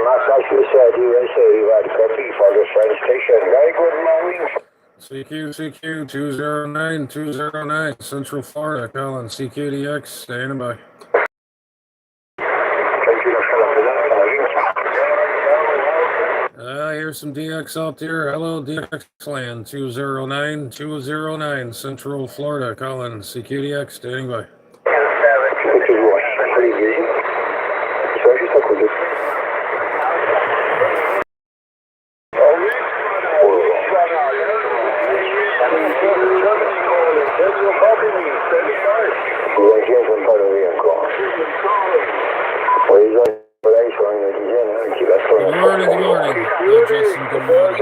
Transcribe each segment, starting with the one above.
Massachusetts, USA, right, copy for the French station. Very good morning. CQ 209 Central Florida, calling CQDX, standing by. Here's some DX out there. Hello, DX land 209 Central Florida, calling CQDX, standing by. Good morning. Hey, Justin, good morning.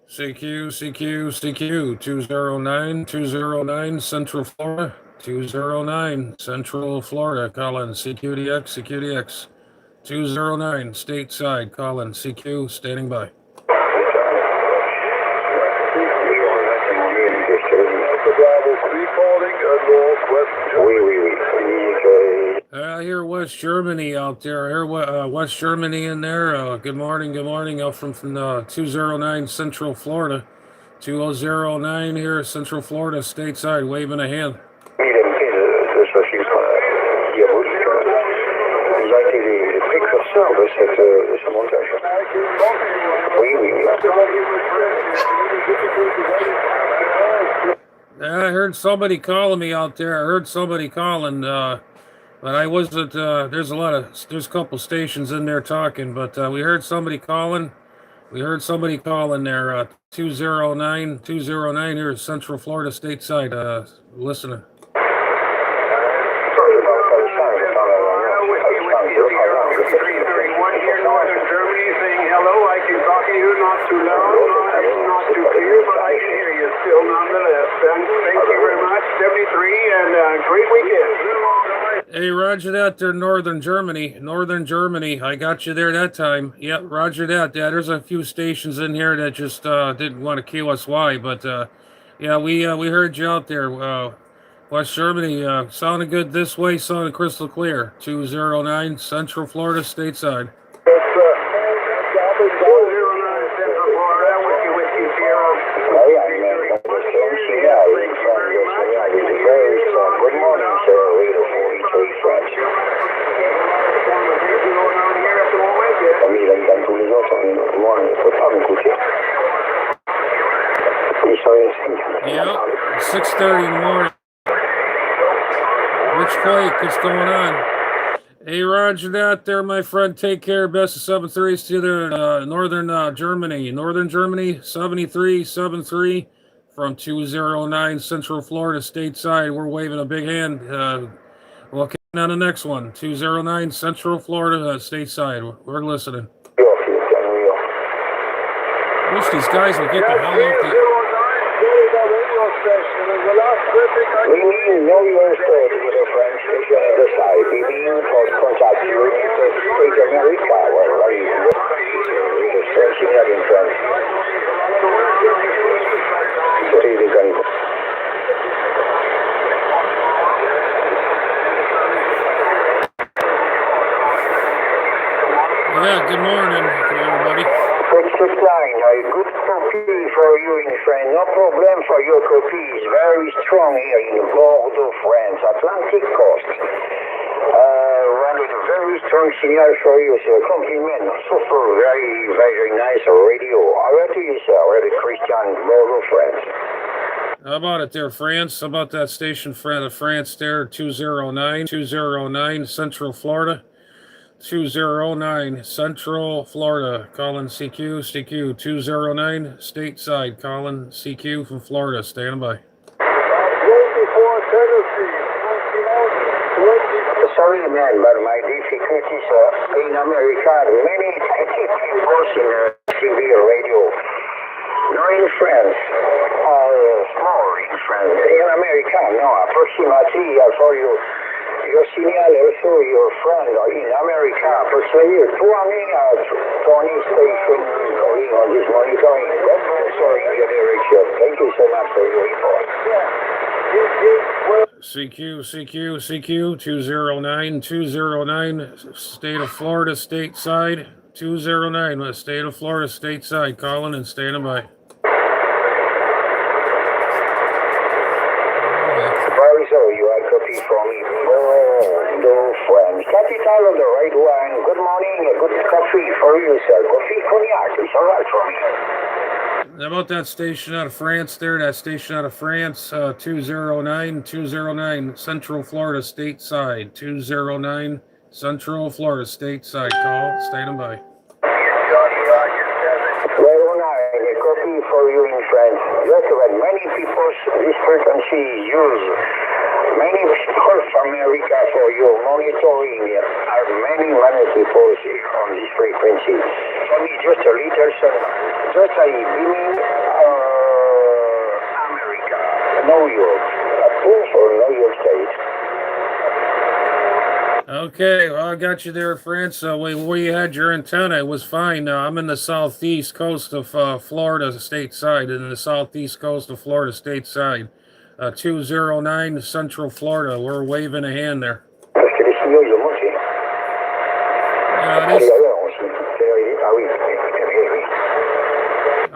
CQ 209 Central Florida, 209 Central Florida, calling CQDX 209 stateside, calling CQ, standing by. I hear West Germany out there. I hear West Germany in there. Good morning. Out from 209 Central Florida. 2009 here, Central Florida, stateside, waving a hand. I heard somebody calling me out there. But I wasn't, there's a couple stations in there talking, but we heard somebody calling. there, 209 here, Central Florida, stateside, listening. Northern Germany saying hello. I can talk to you, not too loud, not too clear, but I can hear you still nonetheless. And thank you very much, 73, and great weekend. Hey, roger that there, Northern Germany. I got you there that time. Yep, roger that. Yeah, there's a few stations in here that just didn't want to QSY, but yeah, we heard you out there. West Germany, sounded good this way, sounded crystal clear. 209 Central Florida, stateside. Yeah, 6:30 in the morning. Rich Quake, what's going on? Hey, roger that there, my friend. Take care. Best of 7-3s to there, Northern Germany. Northern Germany, 73 from 209 Central Florida, stateside. We're waving a big hand. We'll get on the next one. 209 Central Florida, stateside. We're listening. Wish these guys would get the hell off the... We need no USA with a French station on the side. We need for contact you with State America. Well, right? With a French signal in France. Yeah, good morning, everybody. Good copy for you in France. No problem for your copies. Very strong here in Bordeaux, France. Atlantic coast. Running a very strong signal for you. So a compliment. Super, very, very nice radio. How do you say? We're the Christian Bordeaux, France. How about it there, France? How about that station, France there, 209 Central Florida. 209 Central Florida, calling CQ 209 stateside, calling CQ from Florida, standing by. Sorry, man, but my difficulties in America, many people in TV radio, not in France, small in France, in America, no, approximately for you. Your signal also, your friend in America, approximately 20 station going on this monitoring. God bless you in your direction. Thank you so much for your report. CQ 209, state of Florida stateside. 209, state of Florida stateside, calling and standing by. Very so, you are copy from Bordeaux, France. Capital of the red wine. Good morning, a good coffee for you, sir. Coffee cognac, it's all right for me. How about that station out of France there? That station out of France, 209, Central Florida stateside. 209, Central Florida stateside, call, standing by. Well, a copy for you in France. Just that many people, this frequency is used. Many people from America for you monitoring. Are many people on this frequency. For me, just a little, just a beaming America, New York, approved for New York State. Okay, well, I got you there, France. Where you had your antenna, it was fine. I'm in the southeast coast of Florida stateside, in the southeast coast of Florida stateside. 209 Central Florida. We're waving a hand there.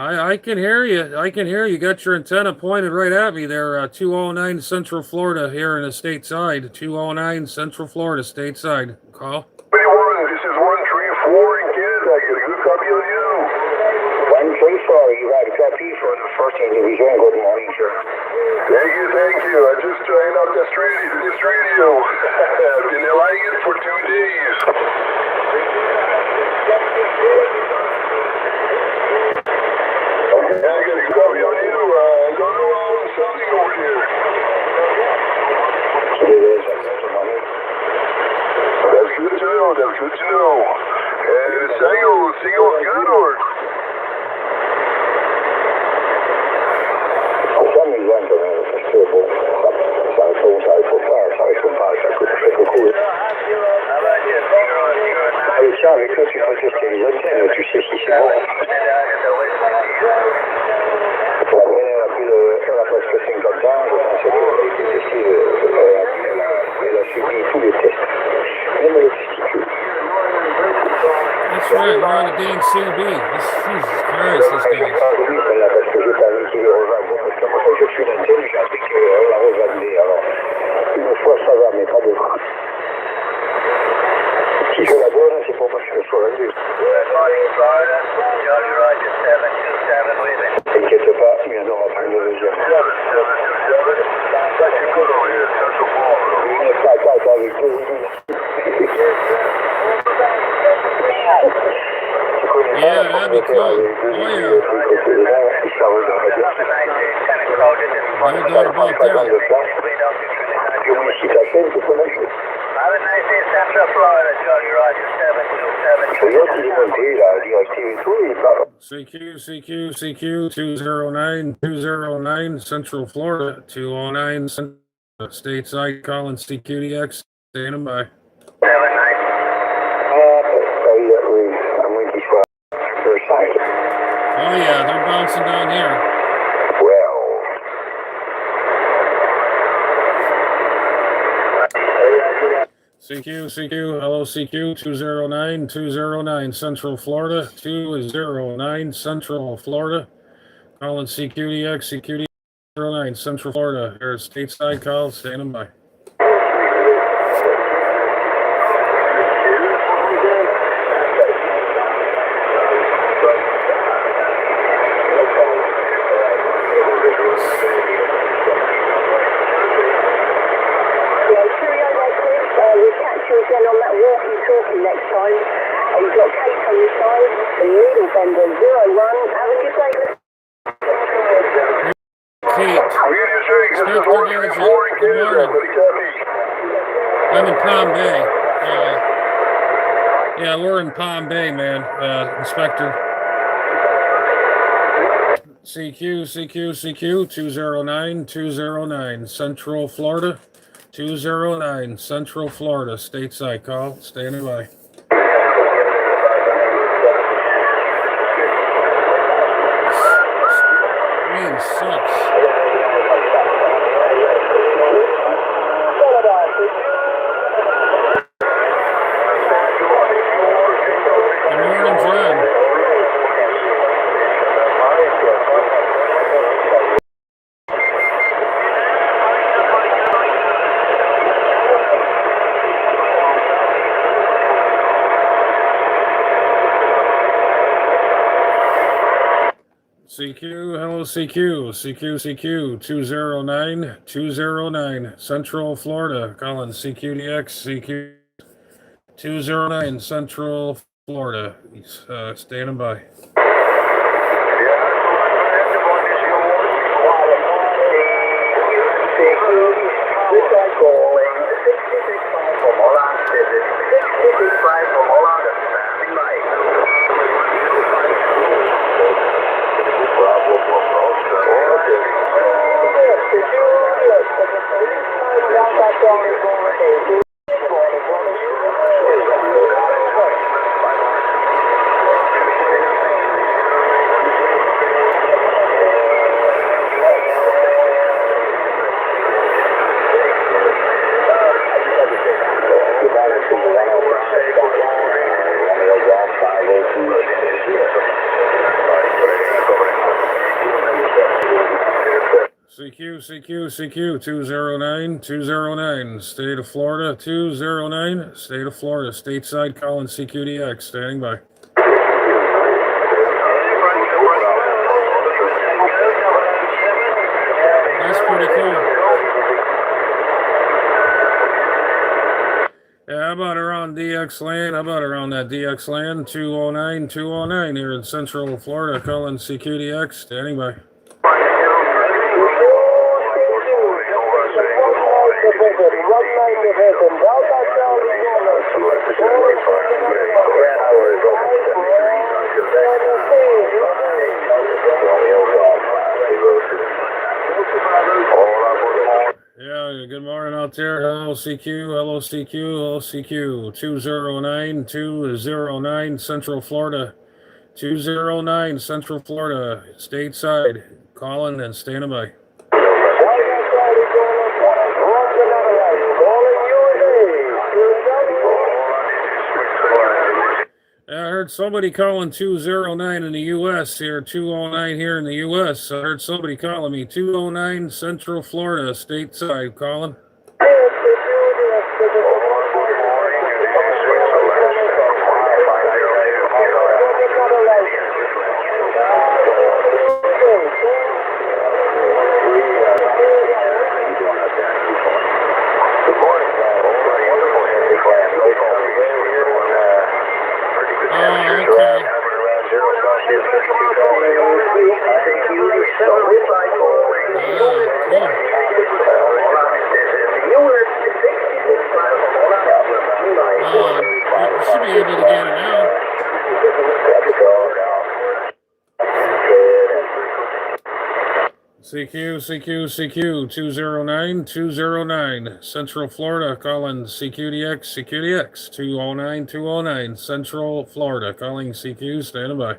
I can hear you. I can hear you. Got your antenna pointed right at me there. 209 Central Florida here in the stateside. 209 Central Florida stateside. Call. This is 134 in Canada. I get a good copy of you. 134, you got a copy for the 14th Division. Good morning, sir. Thank you. I just trying out this radio. I've been lying it for 2 days. Yeah, I got a good copy of you. I don't know how I'm sounding over here. That's good to know. And the single is good or? Allez, tiens, avec toi, tu peux tester les antennes, tu sais si c'est bon. Elle a presque 50 ans, je pensais qu'elle a été testée, elle a subi tous les tests, même les testicules. That's right, we're on the dang CB. Jesus Christ, this guy. Parce que j'ai pas envie qu'il le revende. Parce que moi, quand je suis l'antenne, j'ai appris qu'elle la revendait. Alors, une fois, ça va, mais pas deux fois. Si je la donne, c'est pour pas que je sois vendu. T'inquiète pas, il y en aura pas une deuxième. Attends, avec deux. Yeah, that'd be cool. Oh, yeah. No doubt about that. CQ 209 Central Florida 209 stateside, calling CQDX, standing by. Oh yeah, they're bouncing down here. CQ, hello CQ 209 Central Florida 209 Central Florida, calling CQDX 209 Central Florida. Here's stateside call, standing by. Again on that walkie-talkie next time. You've got Kate on your side, the needle bender 01. Have a good day. Kate, I'm in Palm Bay. Yeah, we're in Palm Bay, man, Inspector. CQ 209 Central Florida. 209 Central Florida, stateside call, standing by. Rain sucks. CQ, hello CQ, CQ, 209, Central Florida, calling CQDX, CQ 209, Central Florida, standing by. CQ, 209, State of Florida, 209, State of Florida, stateside, calling CQDX, standing by. That's pretty cool. Yeah, how about around DX land? How about around that DX land? 209 here in Central Florida, calling CQDX, standing by. Yeah, good morning out there. Hello CQ, 209, Central Florida, 209, Central Florida, stateside, calling and standing by. I heard somebody calling 209 in the U.S. here, 209 here in the U.S. I heard somebody calling me 209 Central Florida, stateside, calling. You should be able to get it now. CQ, 209, Central Florida, calling CQDX, 209, Central Florida, calling CQ, standing by.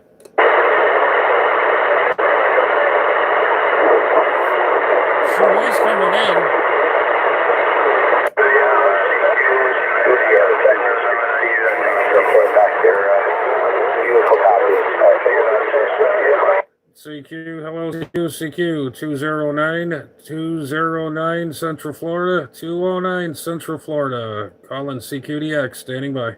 Some noise coming in. CQ, hello CQ, 209, Central Florida, 209, Central Florida, calling CQDX, standing by.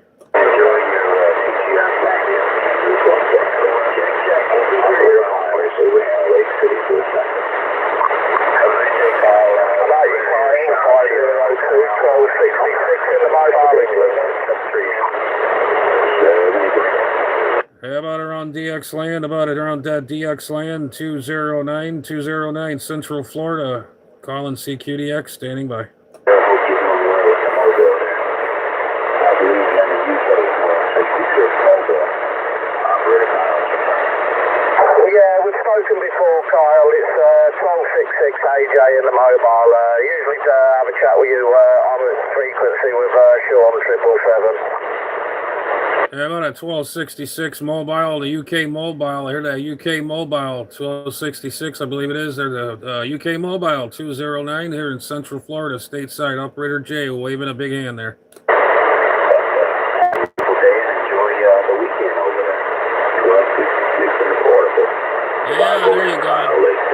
How about around DX land? About it around that DX land, 209, Central Florida, calling CQDX, standing by. Yeah, we've spoken before, Kyle. It's 1266 AJ in the mobile. Usually to have a chat with you on the frequency with Sean 777. Yeah, about at 1266 mobile, the UK mobile. I heard that UK mobile, 1266, I believe it is. There's a UK mobile, 209 here in Central Florida, stateside. Operator J waving a big hand there. Yeah, there you go.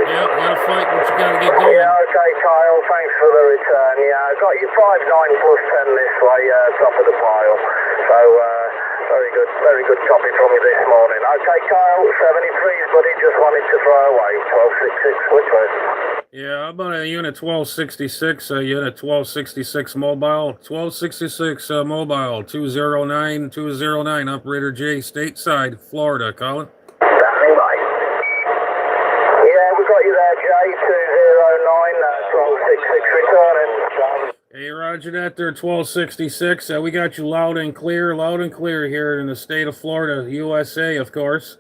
Yeah, gotta fight, but you gotta get going. Yeah, okay, Kyle, thanks for the return. Yeah, I got you 5-9 plus 10 this way, top of the pile. So, Very good copy from you this morning. Okay, Kyle, 73's buddy, just wanted to throw away. 1266, which way? Yeah, how about a unit 1266, unit 1266 mobile, 1266 mobile, 209, operator J, stateside, Florida, Colin. Standing by. Yeah, we got you there, Jay, 209, 1266 returning. Hey, roger that there, 1266. We got you loud and clear here in the state of Florida, USA, of course.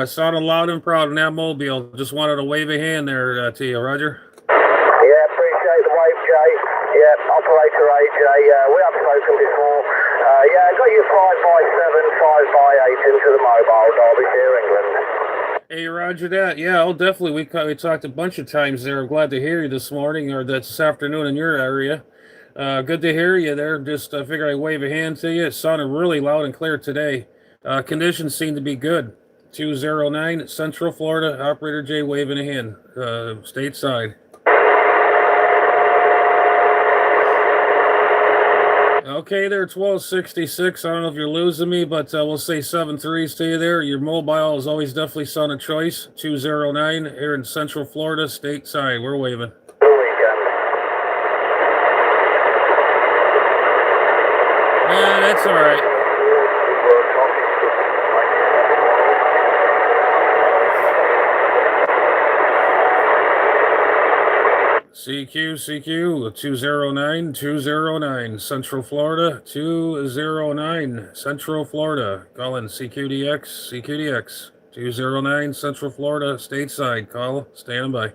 Sounded loud and proud in that mobile. Just wanted to wave a hand there to you, Roger. Yeah, appreciate the wave, Jay. Yeah, operator AJ. We have spoken before. Yeah, got you 5x7, 5x8 into the mobile, Derbyshire, England. Hey, roger that. Yeah, oh, definitely. We talked a bunch of times there. I'm glad to hear you this morning or this afternoon in your area. Good to hear you there. Just figured I'd wave a hand to you. It sounded really loud and clear today. Conditions seem to be good. 209 Central Florida, operator J waving a hand, stateside. Okay there, 1266. I don't know if you're losing me, but we'll say 7-3s to you there. Your mobile is always definitely sound of choice. 209 here in Central Florida, stateside. We're waving. Yeah, that's all right. CQ, 209, Central Florida, 209, Central Florida. Calling CQDX, 209, Central Florida, stateside. Call, stand by.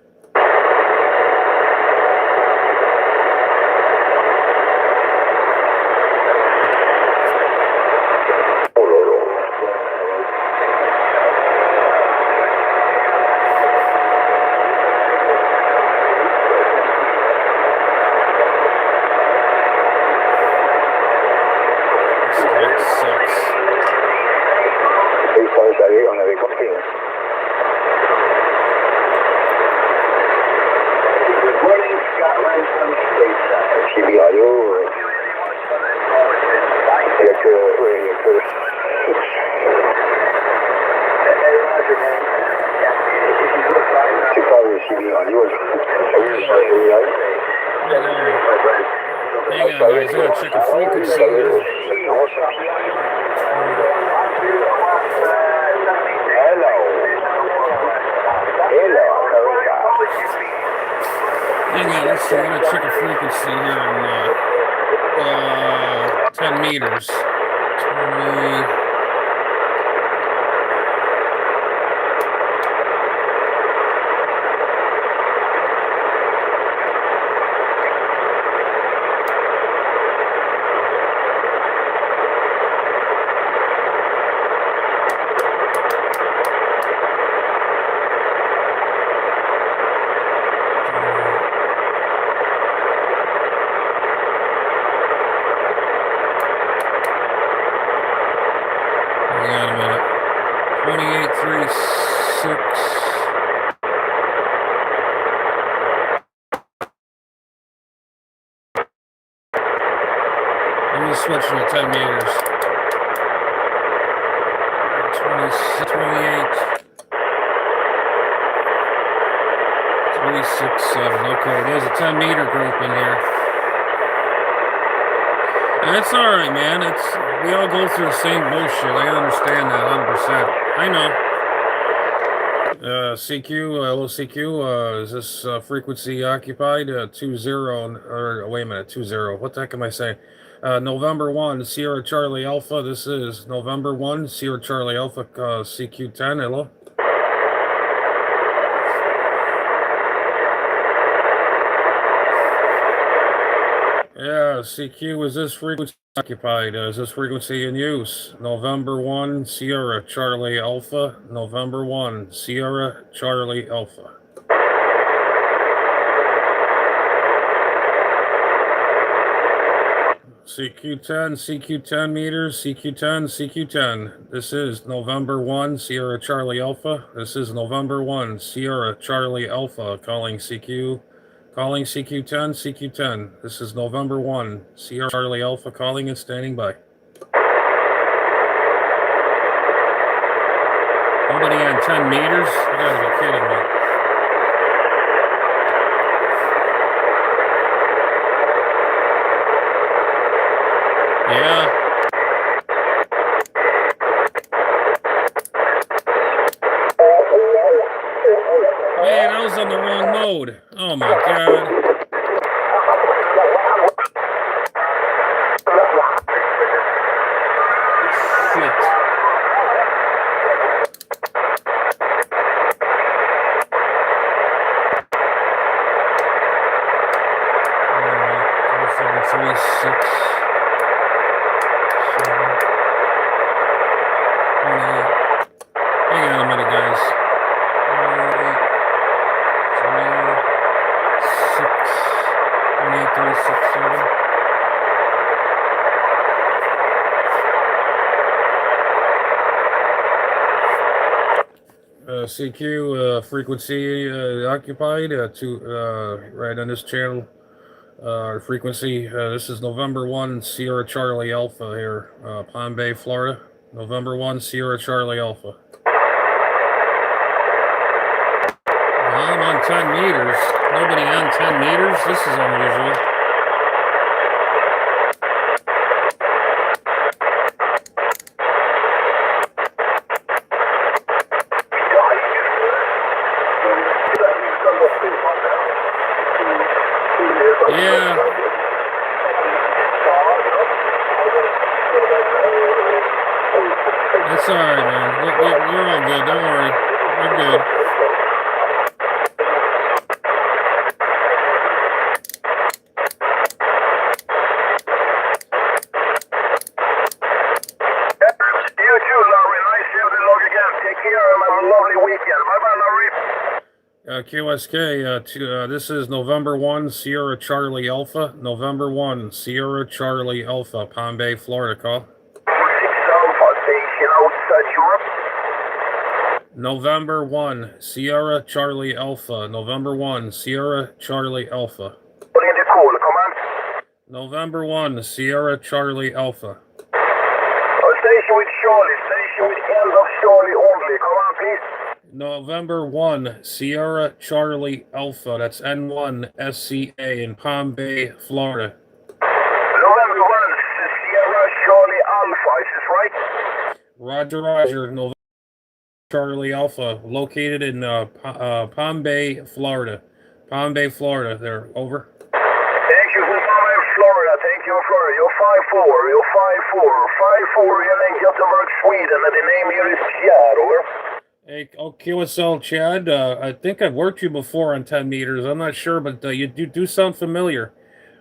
Switching to 10 meters. 28. 367. Okay, there's a 10 meter group in here. That's all right, man. We all go through the same bullshit. I understand that 100%. I know. CQ, hello CQ. Is this frequency occupied? 20 or wait a minute, 20. What the heck am I saying? November 1, Sierra Charlie Alpha. This is November 1, Sierra Charlie Alpha, CQ10. Hello. Yeah, CQ, is this frequency occupied? Is this frequency in use? November 1, Sierra Charlie Alpha. November 1, Sierra Charlie Alpha. CQ10 meters, CQ10. This is November 1, Sierra Charlie Alpha. This is November 1, Sierra Charlie Alpha, calling CQ10. This is November 1, Sierra Charlie Alpha, calling and standing by. 10 meters? You gotta be kidding me. Yeah. Man, I was on the wrong mode. Oh my god. Shit. Seven, 3, 6, 7, 1, 8. Hang on a minute, guys. 1, 8, 3, 6, 7. CQ frequency occupied right on this channel. Frequency, this is November 1 Sierra Charlie Alpha here, Palm Bay, Florida. November 1 Sierra Charlie Alpha. I'm on 10 meters. Nobody on 10 meters? This is unusual. Yeah. That's alright, man. We're all good. Don't worry. We're good. You too, Larry. Nice to have the log again. Take care and have a lovely weekend. Bye-bye, Larry. QSK, this is November 1 Sierra Charlie Alpha. November 1 Sierra Charlie Alpha, Palm Bay, Florida. Call. 6 Alpha station outside Europe. November 1 Sierra Charlie Alpha. November 1 Sierra Charlie Alpha. Putting the call, command. November 1 Sierra Charlie Alpha. Station with Charlie. Station with end of Charlie only. Come on, please. November 1 Sierra Charlie Alpha. That's N1 SCA in Palm Bay, Florida. November 1 Sierra Charlie Alpha. Is this right? Roger, Roger. November Charlie Alpha, located in Palm Bay, Florida. Palm Bay, Florida. There, over. Thank you for Palm Bay, Florida. Thank you, Florida. You're 5-4. You're 5-4. 5-4. You're in Gothenburg, Sweden. And the name here is Chad, over. Hey, QSL Chad, I think I've worked you before on 10 meters. I'm not sure, but you do sound familiar.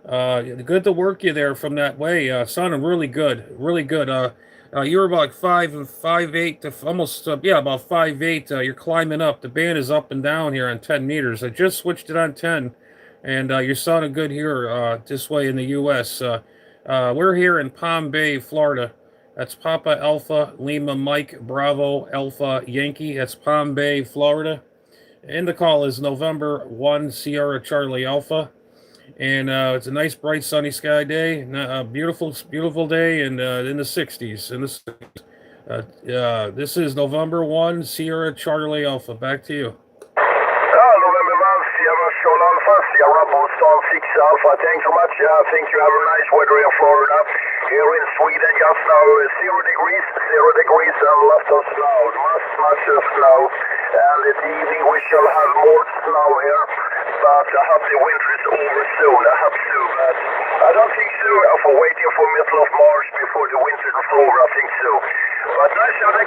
Good to work you there from that way. Sounded really good, really good. You were about 5'8" to almost about 5'8". You're climbing up. The band is up and down here on 10 meters. I just switched it on 10, and you're sounding good here this way in the U.S. We're here in Palm Bay, Florida. That's Papa Alpha Lima Mike Bravo Alpha Yankee. That's Palm Bay, Florida. And the call is November 1 Sierra Charlie Alpha. And it's a nice, bright, sunny sky day. A beautiful, beautiful day in the 60s. This is November 1 Sierra Charlie Alpha. Back to you. November 1 Sierra Charlie Alpha. Sierra Boston 6 Alpha. Thanks so much. I think you have a nice weather in Florida. Here in Sweden just now, 0 degrees, and lots of snow, much of snow. And this evening we shall have more snow here, but I hope the winter is over soon. I hope so, but I don't think so. I'm waiting for middle of March before the winter is over, I think so. But nice to have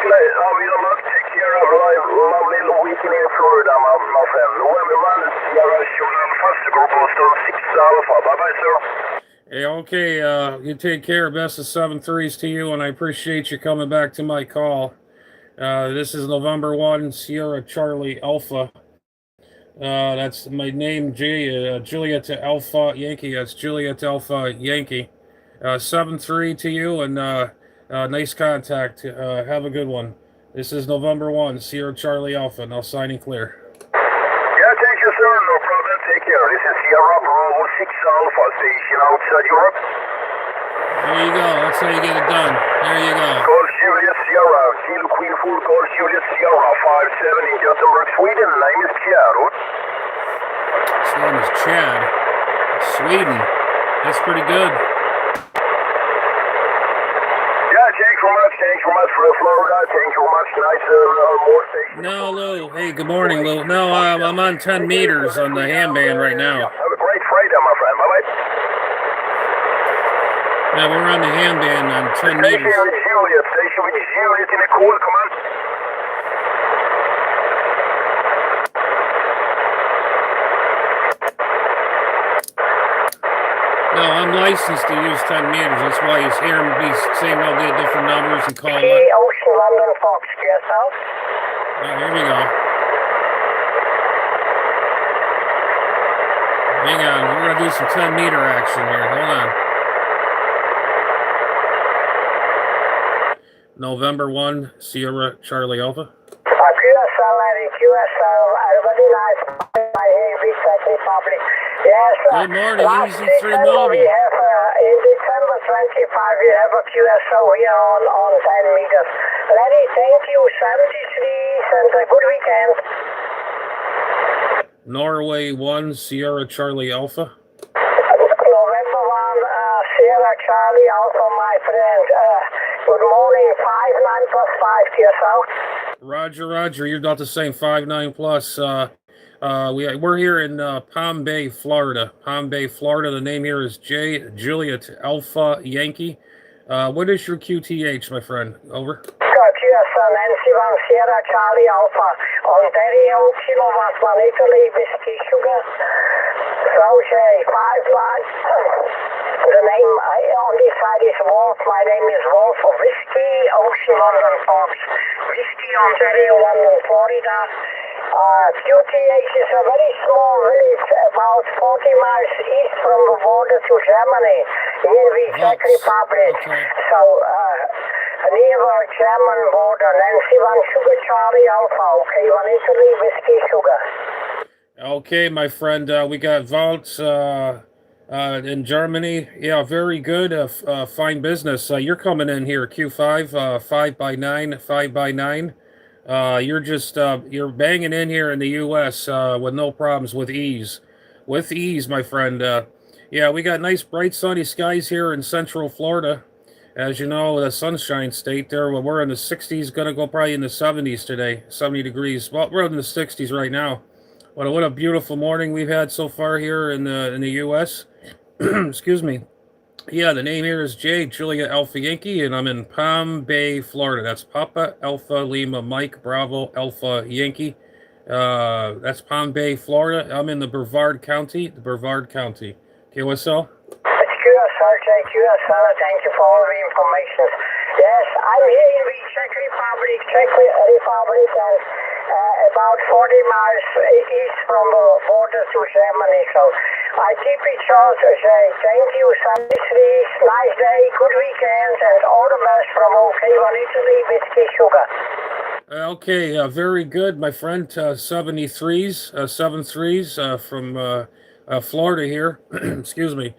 you. Take care of a lovely weekend in Florida, my friend. November 1 Sierra Charlie Alpha, Group Boston 6 Alpha. Bye-bye, sir. Hey, okay, you take care. Best of 7-3s to you, and I appreciate you coming back to my call. This is November 1 Sierra Charlie Alpha. That's my name, Juliet Alpha Yankee. That's Juliet Alpha Yankee. 7-3 to you, and nice contact. Have a good one. This is November 1 Sierra Charlie Alpha. Now signing clear. Yeah, thank you, sir. No problem. Take care. This is Sierra Bravo 6 Alpha station outside Europe. There you go. That's how you get it done. There you go. Golf Julius Sierra, Kilo Queen Food, Golf Julius Sierra, 57 in Gothenburg, Sweden. Name is Chad. His name is Chad. Sweden. That's pretty good. Yeah, thanks so much for Florida. Thanks so much. Nice more station. No, Lou. Hey, good morning, Lou. No, I'm on 10 meters on the ham band right now. Have a great Friday, my friend. Bye-bye. Yeah, we're on the ham band on 10 meters. Station with Juliet in the call. Come on. No, I'm licensed to use 10 meters. That's why he's hearing me saying all the different numbers and calling. Ocean London Fox, yourself. Oh, here we go. Hang on, we're going to do some 10 meter action here. Hold on. November 1, Sierra Charlie Alpha. QSL, Larry, QSL, everybody nice. I hear we second public. Yes, Good morning, last Easy 3 December Mobile. we have, in December 25, we have a QSO here on 10 meters. Larry, thank you, 73, and a good weekend. Norway 1, Sierra Charlie Alpha. November 1, Sierra Charlie Alpha, my friend. Good morning, 59 plus 5 to yourself. Roger, you're not the same 5-9 plus. We're here in Palm Bay, Florida. Palm Bay, Florida. The name here is Juliet Alpha Yankee. What is your QTH, my friend? Over. QSL, Nancy 1, Sierra Charlie Alpha, Ontario, Kilowatt 1, Italy, Whiskey Sugar, Roger 5-1. The name on this side is Wolf. My name is Wolf. Whiskey, Ocean London Fox. Whiskey, Ontario, London, Florida. QTH is a very small village about 40 miles east from the border to Germany, near the Czech Republic. Okay. So, near the German border, Nancy 1 Sugar Charlie Alpha, okay, 1 Italy, Whiskey Sugar. Okay, my friend, we got Vault in Germany. Yeah, very good. Fine business. You're coming in here, Q5, 5x9, 5x9. You're banging in here in the U.S. With no problems, with ease. With ease, my friend. Yeah, we got nice, bright, sunny skies here in Central Florida. As you know, the Sunshine State there. We're in the 60s, going to go probably in the 70s today, 70 degrees. Well, we're in the 60s right now. What a beautiful morning we've had so far here in the U.S. Excuse me. Yeah, the name here is Julia Alpha Yankee, and I'm in Palm Bay, Florida. That's Papa Alpha Lima Mike Bravo Alpha Yankee. That's Palm Bay, Florida. I'm in the Brevard County. Okay, what's up? It's QSL, QSL, thank you for all the information. Yes, I'm here in the Czech Republic, and about 40 miles east from the border to Germany. So I keep it short to say thank you, 73, nice day, good weekend, and all the best from OK1 Italy, Whiskey Sugar. Okay, very good, my friend. 73s, 7-3s from Florida here. Excuse me.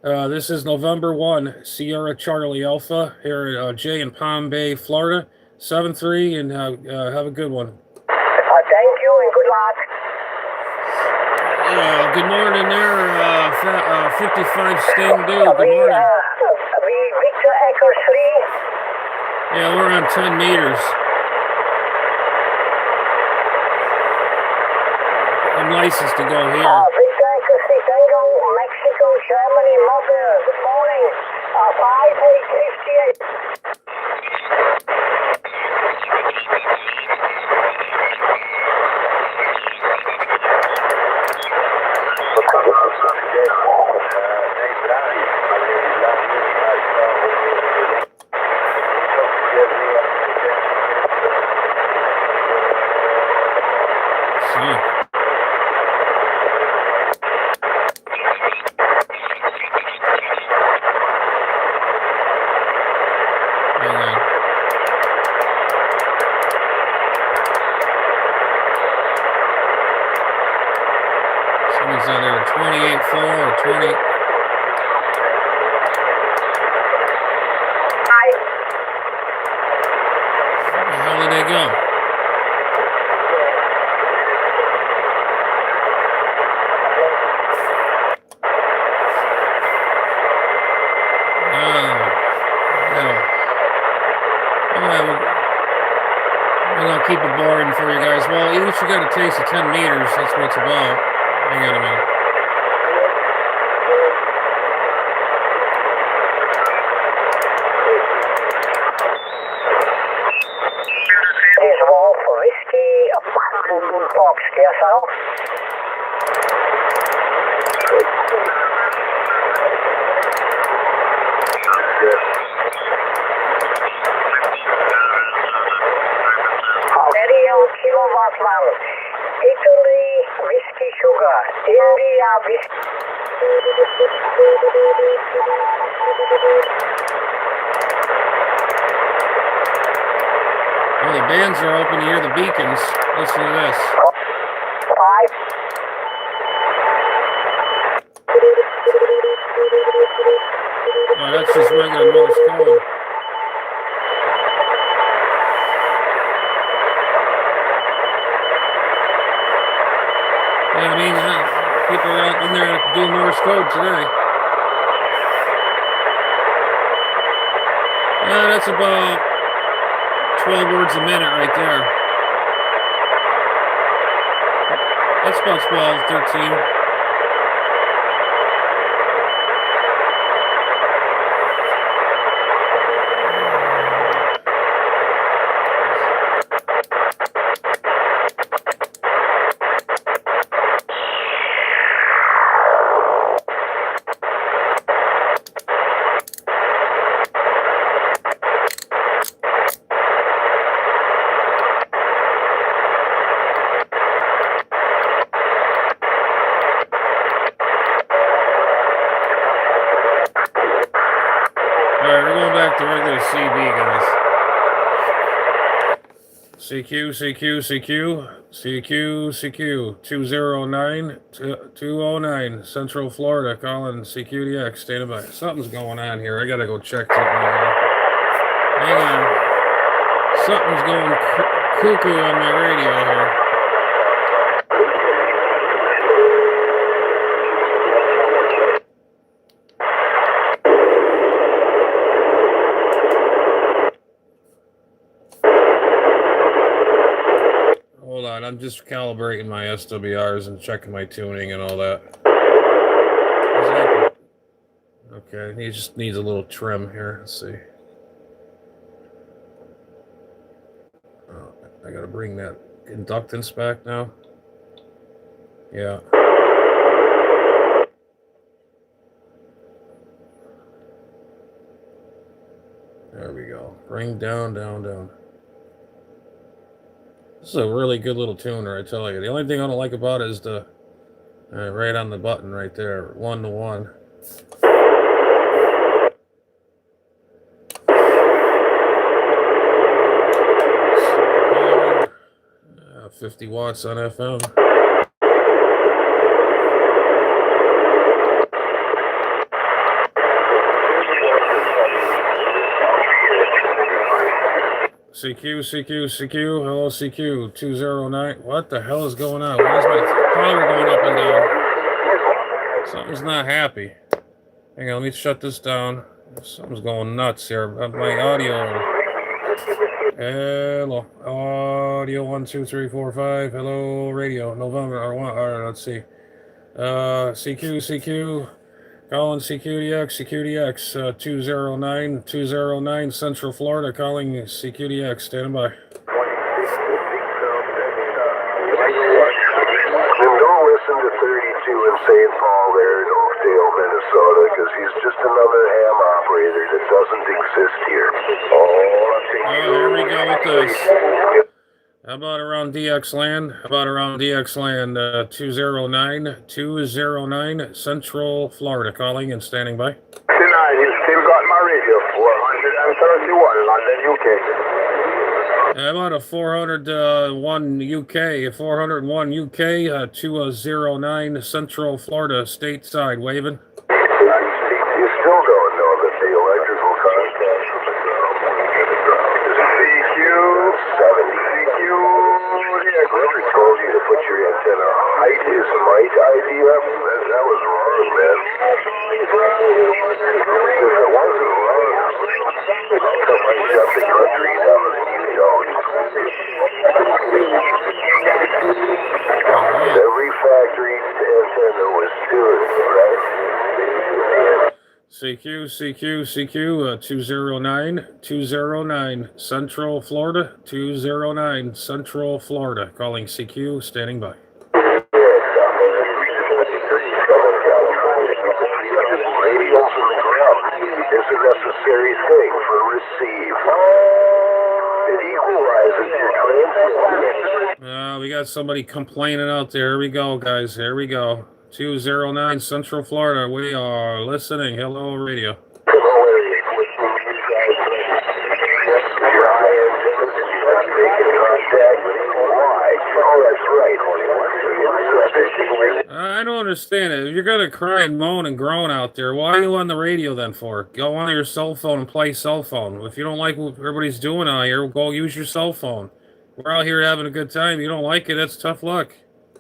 This is November 1, Sierra Charlie Alpha here at J in Palm Bay, Florida. 7-3, and have a good one. Thank you and good luck. Good morning there, 55 Sting Dude. Good morning. Victor Echo 3. Yeah, we're on 10 meters. I'm licensed to go here. Victor Echo 3 Tango, Mexico, Germany, Mother. Good morning. 5858. keep it boring for you guys. Well, even if you got a taste of 10 meters, that's what it's about. Hang on a minute. Is Wolf Whiskey Fox yourself? Radio Kilo Watman, Italy Whiskey Sugar, India Whiskey. Oh, the bands are open to hear the beacons. Listen to this. 5. Oh, that's just regular Morse code. Yeah, I mean, people are out in there doing Morse code today. Yeah, that's about 12 words a minute right there. That's about 12, 13. Alright, we're going back to regular CB, guys. CQ, 209, Central Florida, calling CQDX, standing by. Something's going on here. I gotta go check something out. Hang on. Something's going cuckoo on my radio here. Hold on, I'm just calibrating my SWRs and checking my tuning and all that. Okay, he just needs a little trim here. Let's see. Oh, I gotta bring that inductance back now. Yeah. There we go. Bring down, down, down. This is a really good little tuner, I tell you. The only thing I don't like about it is the right on the button right there, 1 to 1. 50 watts on FM. CQ, hello CQ, 209. What the hell is going on? Why is my power going up and down? Something's not happy. Hang on, let me shut this down. Something's going nuts here. My audio. Hello. Audio 1, 2, 3, 4, 5. Hello, radio. November. Or let's see. CQ. Calling CQDX, 209, Central Florida, calling CQDX, standing by. And don't listen to 32 in St. Paul there in Oakdale, Minnesota, because he's just another ham operator that doesn't exist here. Oh, here we go with this. How about around DX land? 209, Central Florida, calling and standing by. Tonight, you still got my radio, 431, London, UK. How about a 401 UK, 209, Central Florida, stateside, waving. You still don't know that the electrical contrast from the ground is CQ 70. Whoever told you to put your antenna height is might idea, that was wrong, man. If it wasn't wrong, how come I shut the country down and you don't? Every factory antenna was good, right? CQ, 209 Central Florida, 209 Central Florida, calling CQ, standing by. Radios on the ground is a necessary thing for receive. It equalizes your transmission. We got somebody complaining out there. Here we go, guys. Here we go. 209 Central Florida. We are listening. Hello, radio. I don't understand it. If you're going to cry and moan and groan out there, why are you on the radio then for? Go on your cell phone and play cell phone. If you don't like what everybody's doing out here, go use your cell phone. We're out here having a good time. You don't like it, that's tough luck. Look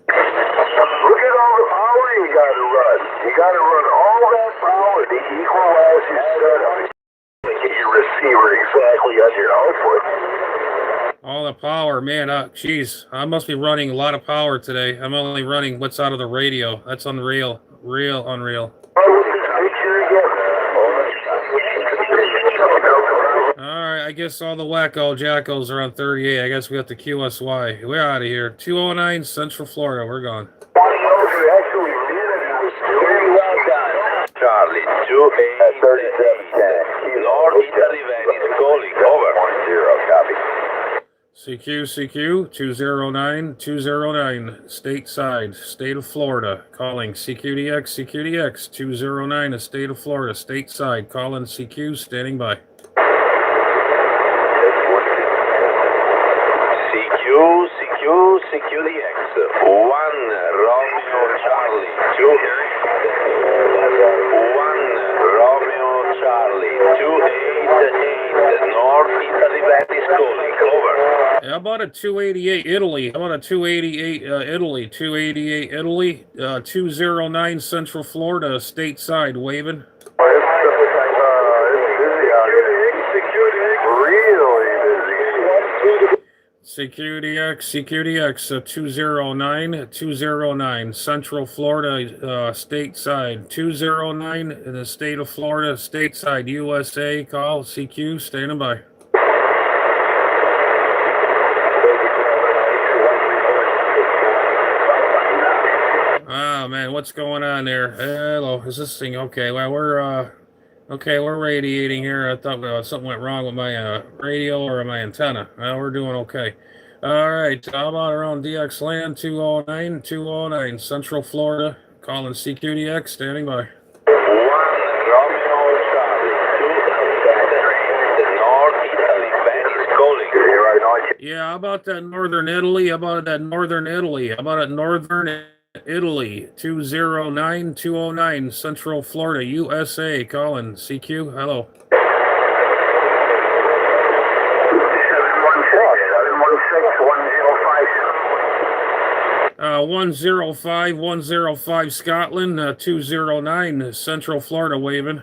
at all the power you got to run. You got to run all that power to equalize your setup. Get your receiver exactly on your output. All the power, man. Geez, I must be running a lot of power today. I'm only running what's out of the radio. That's unreal. Real unreal. Alright, I guess all the wacko jackals are on 38. I guess we have to QSY. We're out of here. 209 Central Florida. We're gone. Charlie, 23710. North Italy Venice calling. Over. 10, copy. CQ, 209 stateside, state of Florida, calling CQDX 209, the state of Florida, stateside, calling CQ, standing by. CQDX, 1 Romeo Charlie, 2 1 Romeo Charlie, 288 North Italy Venice calling. Over. How about a 288 Italy? How about a 288 Italy? 288 Italy, 209 Central Florida, stateside, waving. CQDX, 209 Central Florida, stateside, 209 in the state of Florida, stateside, USA, call CQ, standing by. Oh man, what's going on there? Hello, is this thing okay? Well, we're radiating here. I thought something went wrong with my radio or my antenna. Well, we're doing okay. All right, how about around DX land 209 Central Florida, calling CQDX, standing by. 1 Romeo Charlie, 2 North Italy Venice calling. Yeah, how about that northern Italy? How about that northern Italy? How about that northern Italy, 209 Central Florida, USA, calling CQ. Hello. 105 Scotland, 209 Central Florida, waving.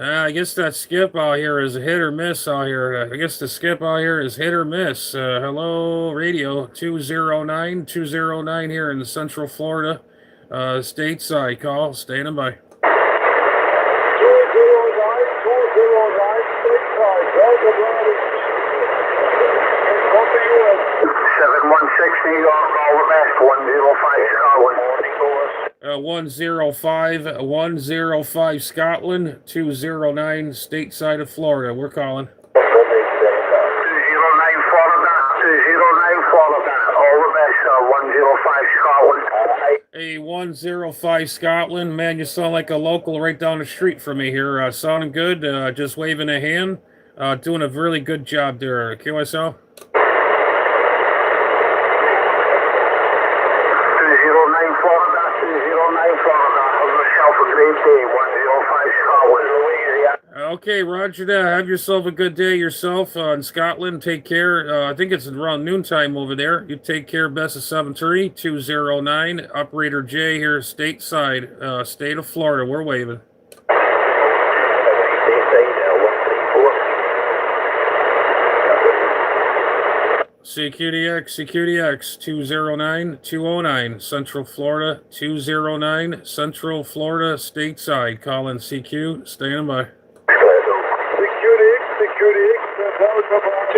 I guess that skip out here is a hit or miss out here. I guess the skip out here is hit or miss. Hello, radio, 209 here in Central Florida, stateside, call, standing by. 716 New York, all the best, 105 Scotland. 105 Scotland, 209 stateside of Florida. We're calling. 209 Florida, all the best, 105 Scotland. Hey, 105 Scotland, man, you sound like a local right down the street from me here. Sounding good, just waving a hand. Doing a really good job there, QSL. 209 Florida, have yourself a great day, 105 Scotland. Okay, roger that. Have yourself a good day yourself in Scotland. Take care. I think it's around noontime over there. You take care. Best of 7-3, 209. Operator J here, stateside, state of Florida. We're waving. CQDX 209-209, Central Florida, 209, Central Florida, stateside. Calling CQ, standing by. CQDX,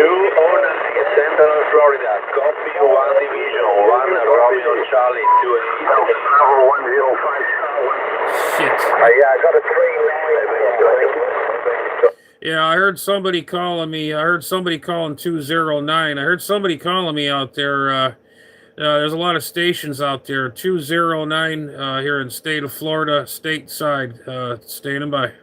209, Central Florida, copy 1 division, 1 Romeo Charlie, 285. Shit. Yeah, I got a 3-9. Yeah, I heard somebody calling me. I heard somebody calling 209. I heard somebody calling me out there. There's a lot of stations out there. 209 here in the state of Florida, stateside. Standing by. Shit.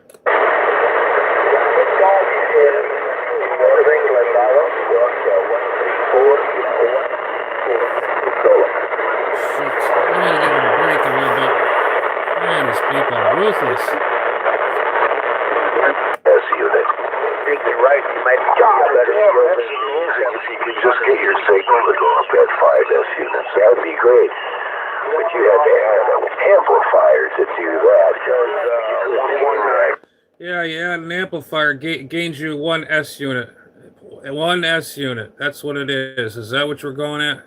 I gotta give it a break a little bit. Man, these people are ruthless. Right, you might be better if you could just get your signal to go up at 5S units. That would be great. But you had to have an amplifier to do that. Yeah, an amplifier gains you 1 S unit. 1 S unit. That's what it is. Is that what you're going at?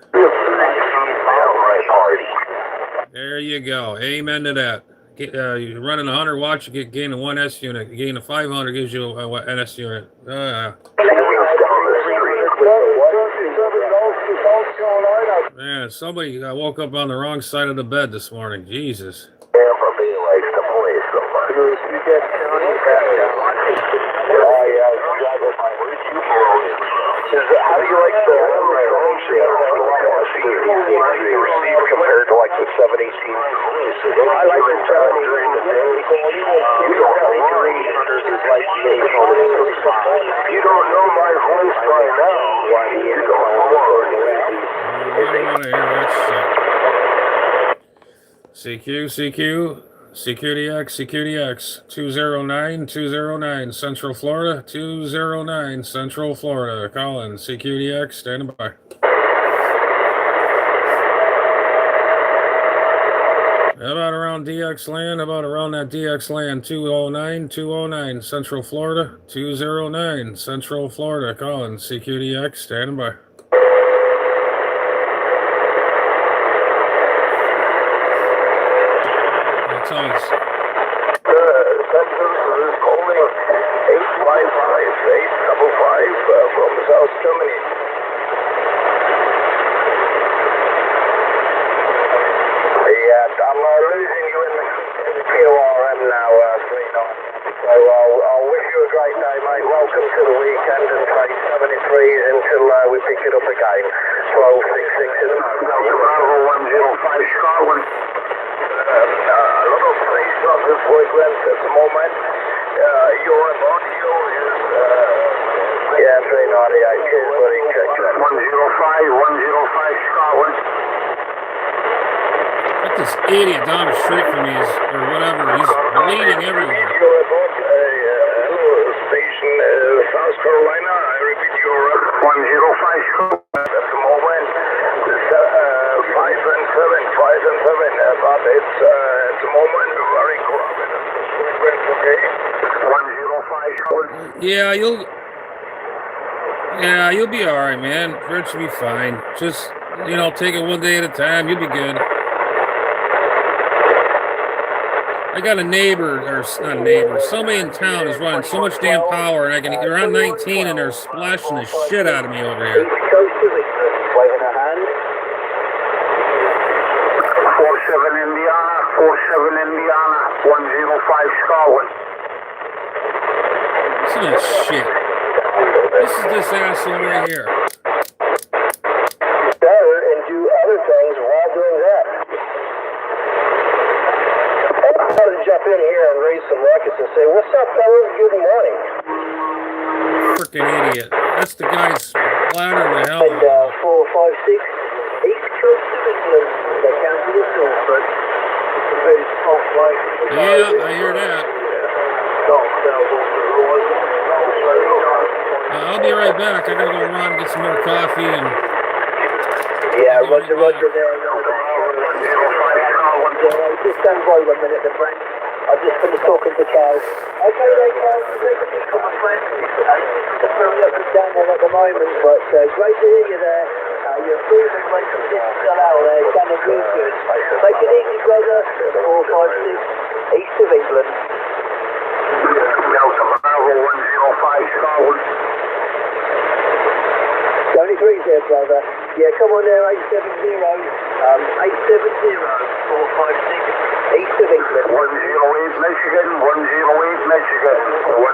There you go. Amen to that. You're running 100 watts, you gain a 1 S unit. You gain a 500, gives you an S unit. Man, somebody woke up on the wrong side of the bed this morning. Jesus. How do you like the compared to like the 718? I like the 718. You don't know my voice by now. You don't know. I don't want to hear that shit. CQDX 209 Central Florida, 209 Central Florida. Calling CQDX, standing by. How about around DX land? How about around that DX land? 209 Central Florida, 209 Central Florida. Calling CQDX, standing by. Sounds. Census is calling 855 from South Germany. Yeah, I'm losing you in the PORM now, sweetheart. So I'll wish you a great day, mate. Welcome to the weekend and take 73s until we pick it up again. 1266 is Bravo 105 Scotland. A lot of things on this frequency at the moment. Your audio is, 398. Cheers, buddy. Check that. 105 Scotland. What this idiot down the street from me is, or whatever, he's bleeding everywhere. You're about station South Carolina. I repeat, you're 105 Scotland. At the moment, 5 and 7, but it's at the moment very crowded. Okay, 105. Yeah, you'll be all right, man. Rich will be fine. Just, take it one day at a time. You'll be good. I got a neighbor, or not a neighbor, somebody in town is running so much damn power, and they're on 19, and they're splashing the shit out of me over here. 47 Indiana, 105 Scotland. Listen to that shit. This is this asshole right here. Better and do other things while doing that. I'm going to jump in here and raise some ruckus and say, what's up, fellas? Good morning. Freaking idiot. That's the guy splattering the hell out of me. 456 East Coast Division, the county of Norfolk. Yeah, I hear that. I'll be right back. I gotta go run and get some more coffee and. Yeah, Roger there. Just stand by 1 minute, friend. I've just finished talking to Cal. Okay then, Cal, take a seat, my friend. Just very up and down there at the moment, but great to hear you there. Your breathing rate is still out there, sounding real good. Take it easy, brother. 456, east of England. Delta Bravo 105 Scotland. 73's there, brother. Yeah, come on there, 870. 870, 456, east of England. 108 Michigan, 108 Michigan, 105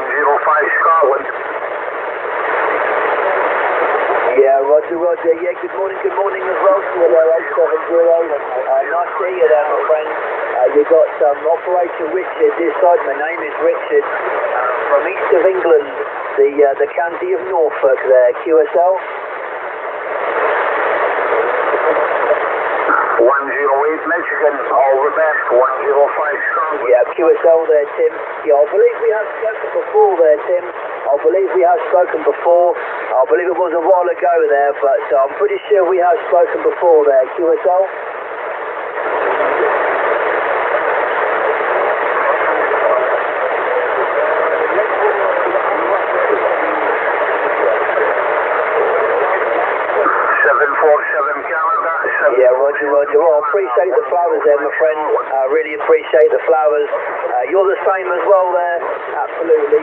Scotland. Yeah, Roger. Yeah, good morning as well to you there, 870. Nice to hear you there, my friend. You got Operator Richard this side. My name is Richard, from east of England, the county of Norfolk there, QSL. 108 Michigan, all the best, 105 Scotland. Yeah, QSL there, Tim. Yeah, I believe we have spoken before there, Tim. I believe it was a while ago there, but I'm pretty sure we have spoken before there, QSL. Yeah, Roger. Well, I appreciate the flowers there, my friend. I really appreciate the flowers. You're the same as well there. Absolutely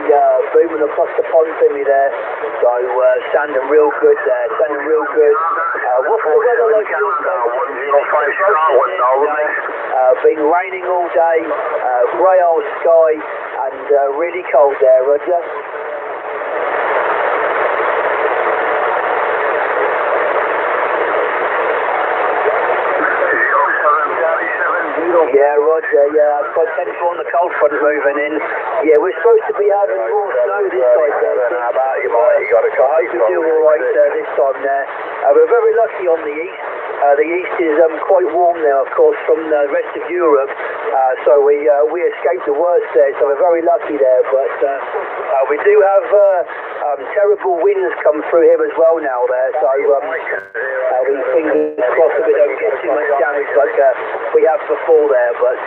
booming across the pond to me there. So, sounding real good there. What's the weather like? Been raining all day, grey old sky, and really cold there, Roger. Yeah, Roger, yeah, I've got 10 on the cold front moving in. Yeah, we're supposed to be having more snow this side there. How about you, mate? You got a car? I hope we do alright this time there. We're very lucky on the east. The east is quite warm now, of course, from the rest of Europe. So we escaped the worst there, so we're very lucky there. But we do have terrible winds come through here as well now there. So we fingers crossed that we don't get too much damage like we have before there. But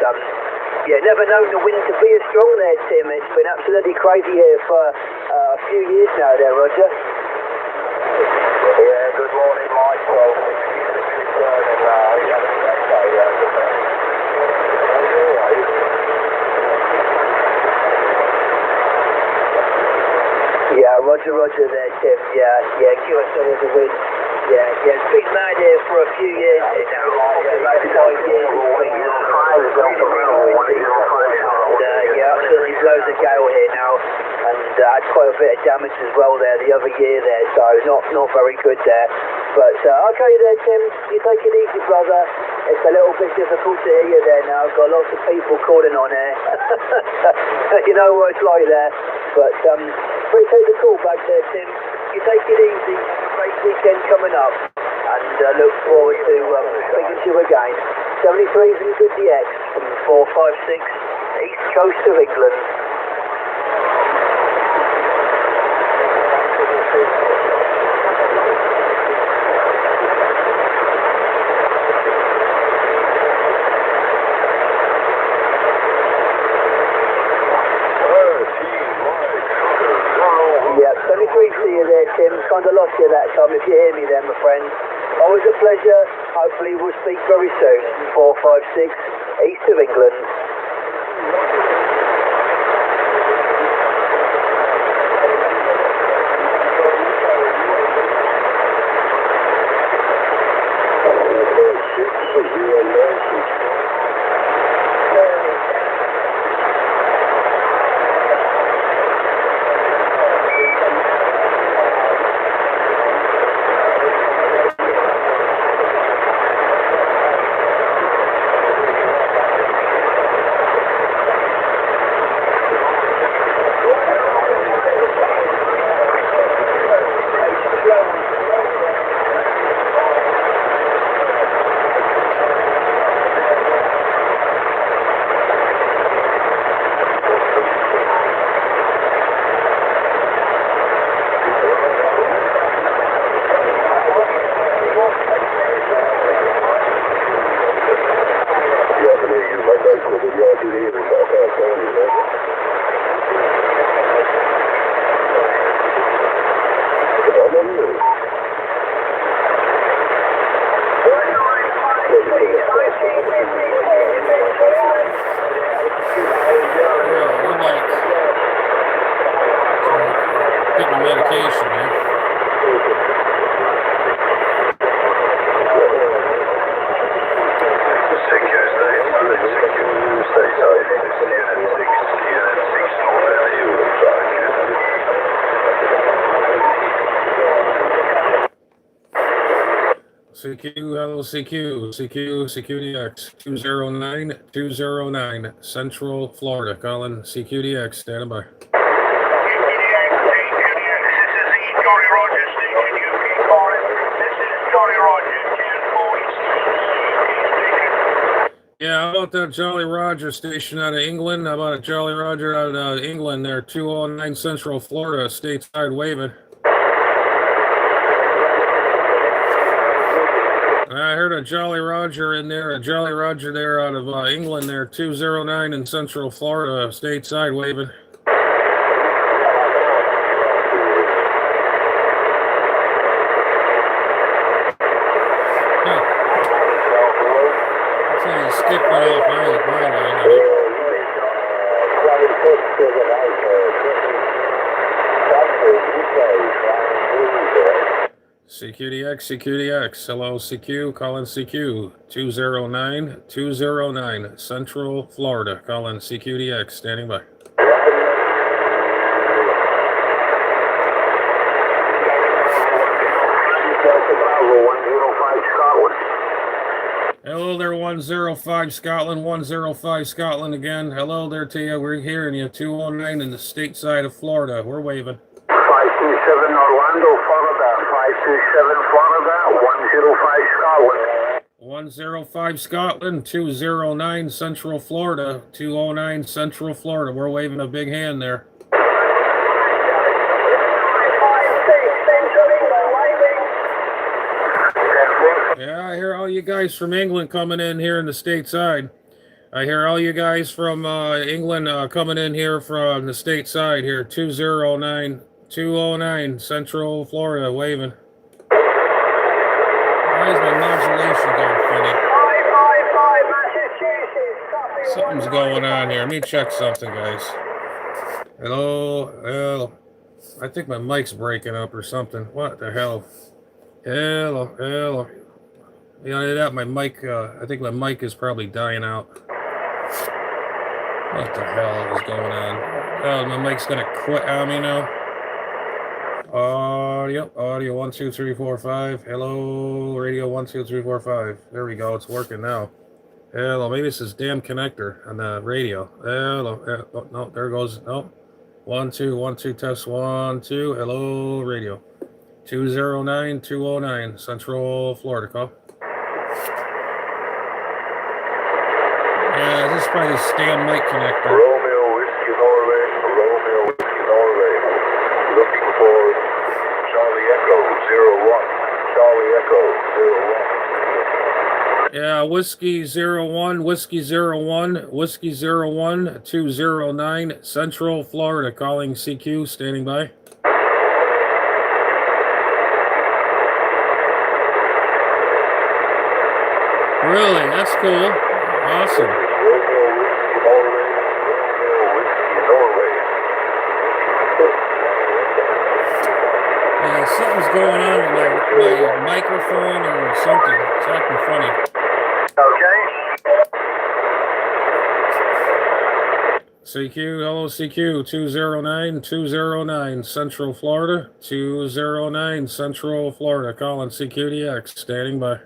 yeah, never known the wind to be as strong there, Tim. It's been absolutely crazy here for a few years now there, Roger. Yeah, good morning, Mike. Well, yeah, Roger there, Tim. Yeah, QSL with the win. Yeah, it's been mad here for a few years now, about 5 years. Yeah, absolutely blows a gale here now, and had quite a bit of damage as well there the other year there, so not very good there. But okay there, Tim, you take it easy, brother. It's a little bit difficult to hear you there now. I've got lots of people calling on here. You know what it's like there. But appreciate the call back there, Tim. You take it easy. Great weekend coming up, and look forward to speaking to you again. 73's in good DX from 456 East Coast of England. Yeah, 73 see you there, Tim. Kind of lost you that time, if you hear me then, my friend. Always a pleasure. Hopefully we'll speak very soon. 456 East of England. CQ, hello, CQ, CQDX, 209, Central Florida. Calling CQDX, standing by. CQDX, this is E. Jolly Roger, station UK calling. This is Jolly Roger, 1040. Yeah, how about that Jolly Roger station out of England? How about a Jolly Roger out of England there, 209 Central Florida, stateside waving. I heard a Jolly Roger in there, a Jolly Roger there out of England there, 209 in Central Florida, stateside waving. Huh. So you skipped it off my line. CQDX, hello CQ, calling CQ, 209, Central Florida, calling CQDX, standing by. Hello there, 105 Scotland, 105 Scotland again. Hello there to you, we're hearing you, 209 in the state side of Florida, we're waving. 527 Orlando, Florida, 527 Florida, 105 Scotland. 105 Scotland, 209 Central Florida, 209 Central Florida. We're waving a big hand there. Yeah, I hear all you guys from England coming in here in the stateside. I hear all you guys from England coming in here from the stateside here, 209 Central Florida, waving. Why is my modulation going funny? Something's going on here. Let me check something, guys. Hello. I think my mic's breaking up or something. What the hell? Hello. Yeah, that my mic. I think my mic is probably dying out. What the hell is going on? Oh, my mic's gonna quit on me now. Audio 1 2 3 4 5. Hello, radio 1 2 3 4 5. There we go. It's working now. Hello, maybe it's this damn connector on the radio. Hello. Oh, no, there goes. No. 1 2 test 1 2. Hello, radio. 209 Central Florida. Call. Yeah, this is probably this damn mic connector. Romeo Whiskey Norway, looking for Charlie Echo 01. Yeah, Whiskey 01, 209 Central Florida, calling CQ, standing by. Really? That's cool. Awesome. Yeah, something's going on with my microphone or something. It's acting funny. Okay. CQ, hello CQ, 209 Central Florida, 209 Central Florida, calling CQDX, standing by.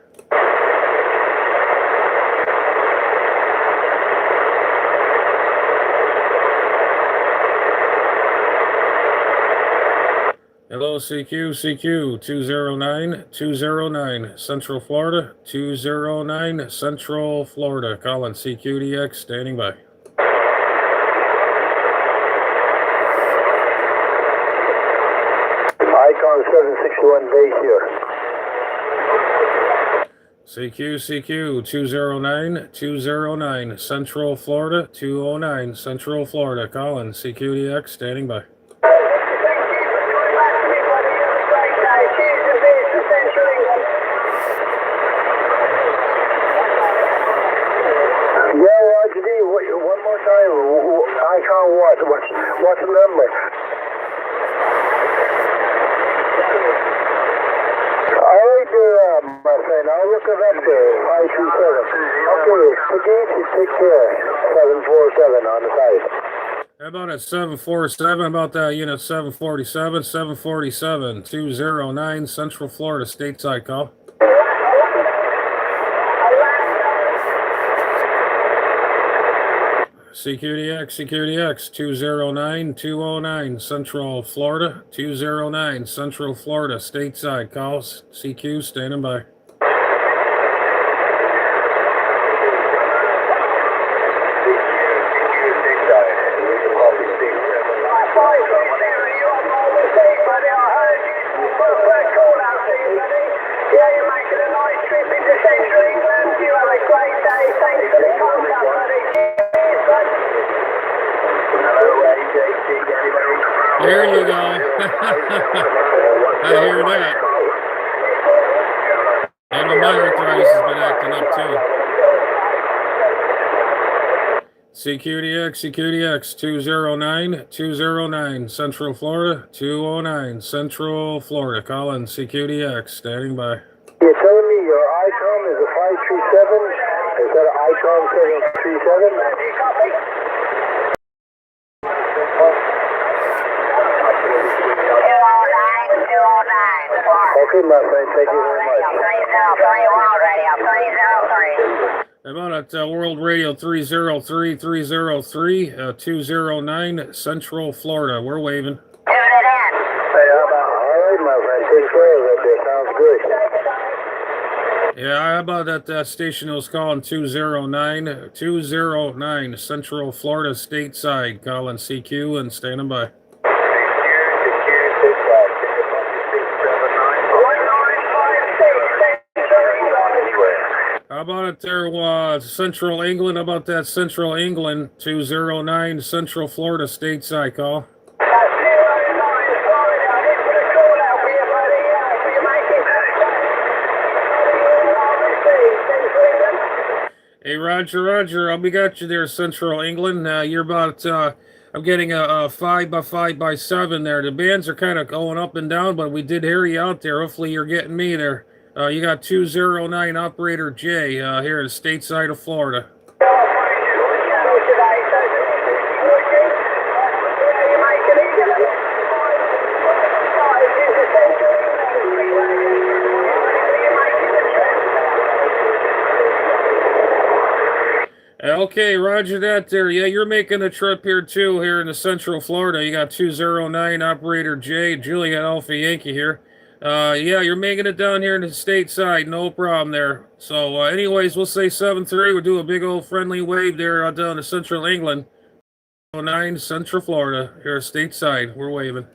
Hello, CQ, 209 Central Florida, 209 Central Florida, calling CQDX, standing by. Icon 761 base here. CQ, 209 Central Florida, 209 Central Florida, calling CQDX, standing by. One more time. Icon what? What's the number? All right, my friend. I'll look it up there. 527. Okay, take care. 747 on the side. How about at 747? About that unit 747, 209 Central Florida, stateside call. CQDX 209 Central Florida, 209 Central Florida, stateside. Calls CQ, standing by. There you go. I hear that. And my arthritis has been acting up too. CQDX 209 Central Florida, 209 Central Florida. Calling CQDX, standing by. You're telling me your ICOM is a 537? Is that an ICOM 737? Okay, my friend, thank you very much. 303, World Radio 303. I'm on at World Radio 303, 209 Central Florida. We're waving. Tune it in. Hey, all right, my friend, take care of it. That sounds good. Yeah, how about that station that was calling 209 Central Florida stateside, calling CQ and standing by. How about it there, Central England? How about that Central England, 209 Central Florida stateside call? Hey, Roger, we got you there, Central England. You're about, I'm getting a 5x5x7 there. The bands are kind of going up and down, but we did hear you out there. Hopefully you're getting me there. You got 209 Operator J here in the stateside of Florida. Okay, roger that there. Yeah, you're making a trip here too, here in the Central Florida. You got 209 Operator J, Juliet Alpha Yankee here. Yeah, you're making it down here in the stateside, no problem there. So anyways, we'll say 7-3. We'll do a big old friendly wave there down to Central England. 9 Central Florida, here stateside. We're waving.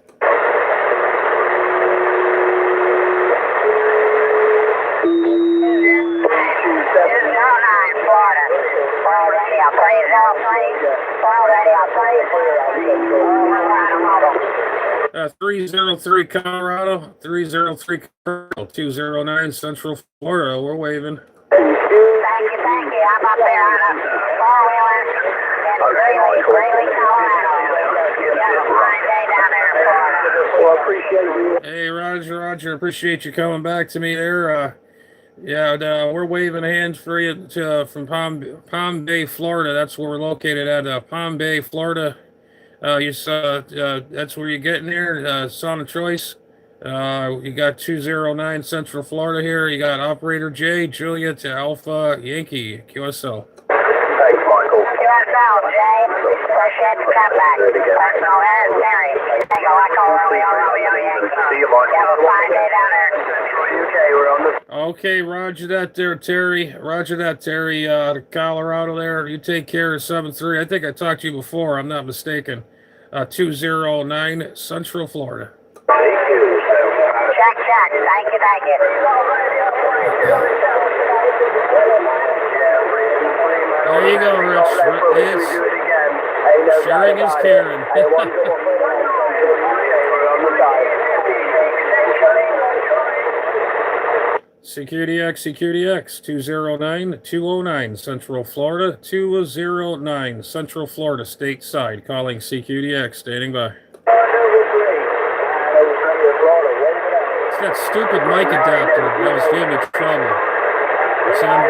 World Radio 303 Colorado, 303 Colorado, 209 Central Florida. We're waving. Thank you. I'm up there on a four-wheeler in Greeley, Colorado. You have a fine day down there in Florida. Well, I appreciate you. Hey, Roger, appreciate you coming back to me there. Yeah, we're waving hands for you from Palm Bay, Florida. That's where we're located at, Palm Bay, Florida. That's where you're getting there, Son of Choice. You got 209 Central Florida here. You got Operator J, Juliet Alpha Yankee, QSL. Thanks, Michael. QSL, Jay. Appreciate the comeback. Personal as Terry. Tango Echo Romeo Yankee. See you, Michael. You have a fine day down there. Okay, we're on the... Okay, roger that there, Terry. Colorado there. You take care of 7-3. I think I talked to you before. I'm not mistaken. 209 Central Florida. Thank you. Check. Thank you. There you go, Rich. Sharing is caring. CQDX 209 Central Florida, 209 Central Florida stateside, calling CQDX, standing by. It's that stupid mic adapter that was giving me trouble. So I'm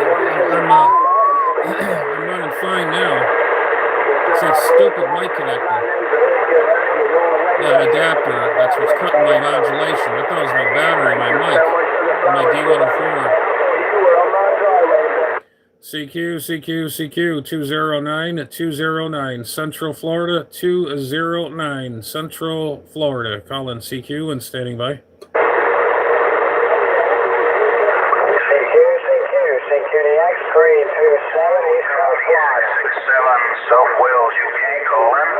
running fine now. It's that stupid mic connector. That adapter, that's what's cutting my modulation. I thought it was my battery, my mic. My D104. CQ 209 Central Florida 209 Central Florida. Calling CQ and standing by. CQDX 327 East Coast Watch. 67 South Wales, UK, calling.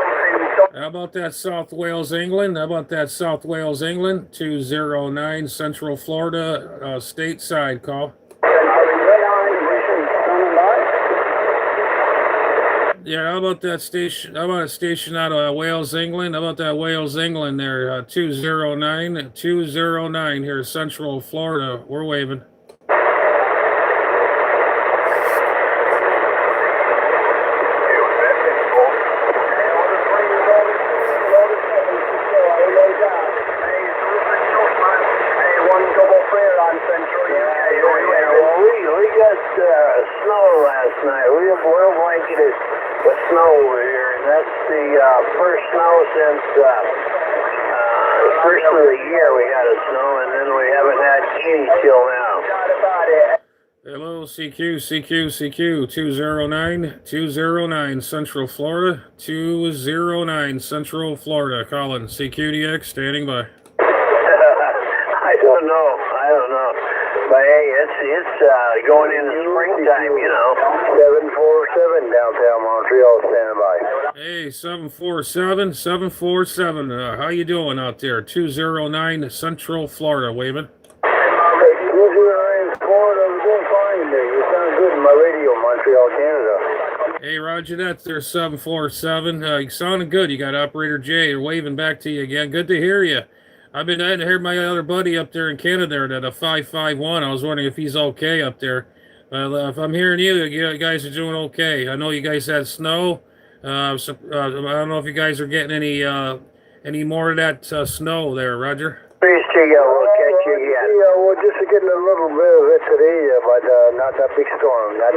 How about that South Wales, England? How about that South Wales, England? 209 Central Florida, stateside call. Yeah, how about that station? How about a station out of Wales, England? How about that Wales, England there? 209 here, Central Florida. We're waving. Snow last night. We're blanketed with snow over here, and that's the first snow since the first of the year we had a snow, and then we haven't had any till now. Hello, CQ 209 Central Florida 209 Central Florida. Calling CQDX standing by. I don't know. But hey, it's going into springtime, you know. 747 downtown Montreal, standing by. Hey, 747. How you doing out there? 209 Central Florida, waving. 209 Florida, we're doing fine there. You sound good in my radio, Montreal, Canada. Hey, Roger that. There's 747. You sounding good. You got Operator J. They're waving back to you again. Good to hear you. I hadn't heard my other buddy up there in Canada at a 551. I was wondering if he's okay up there. If I'm hearing you guys are doing okay. I know you guys had snow. I don't know if you guys are getting any more of that snow there, Roger. Please, we'll catch you again. Yeah, we're just getting a little bit of it today, but not that big storm. Not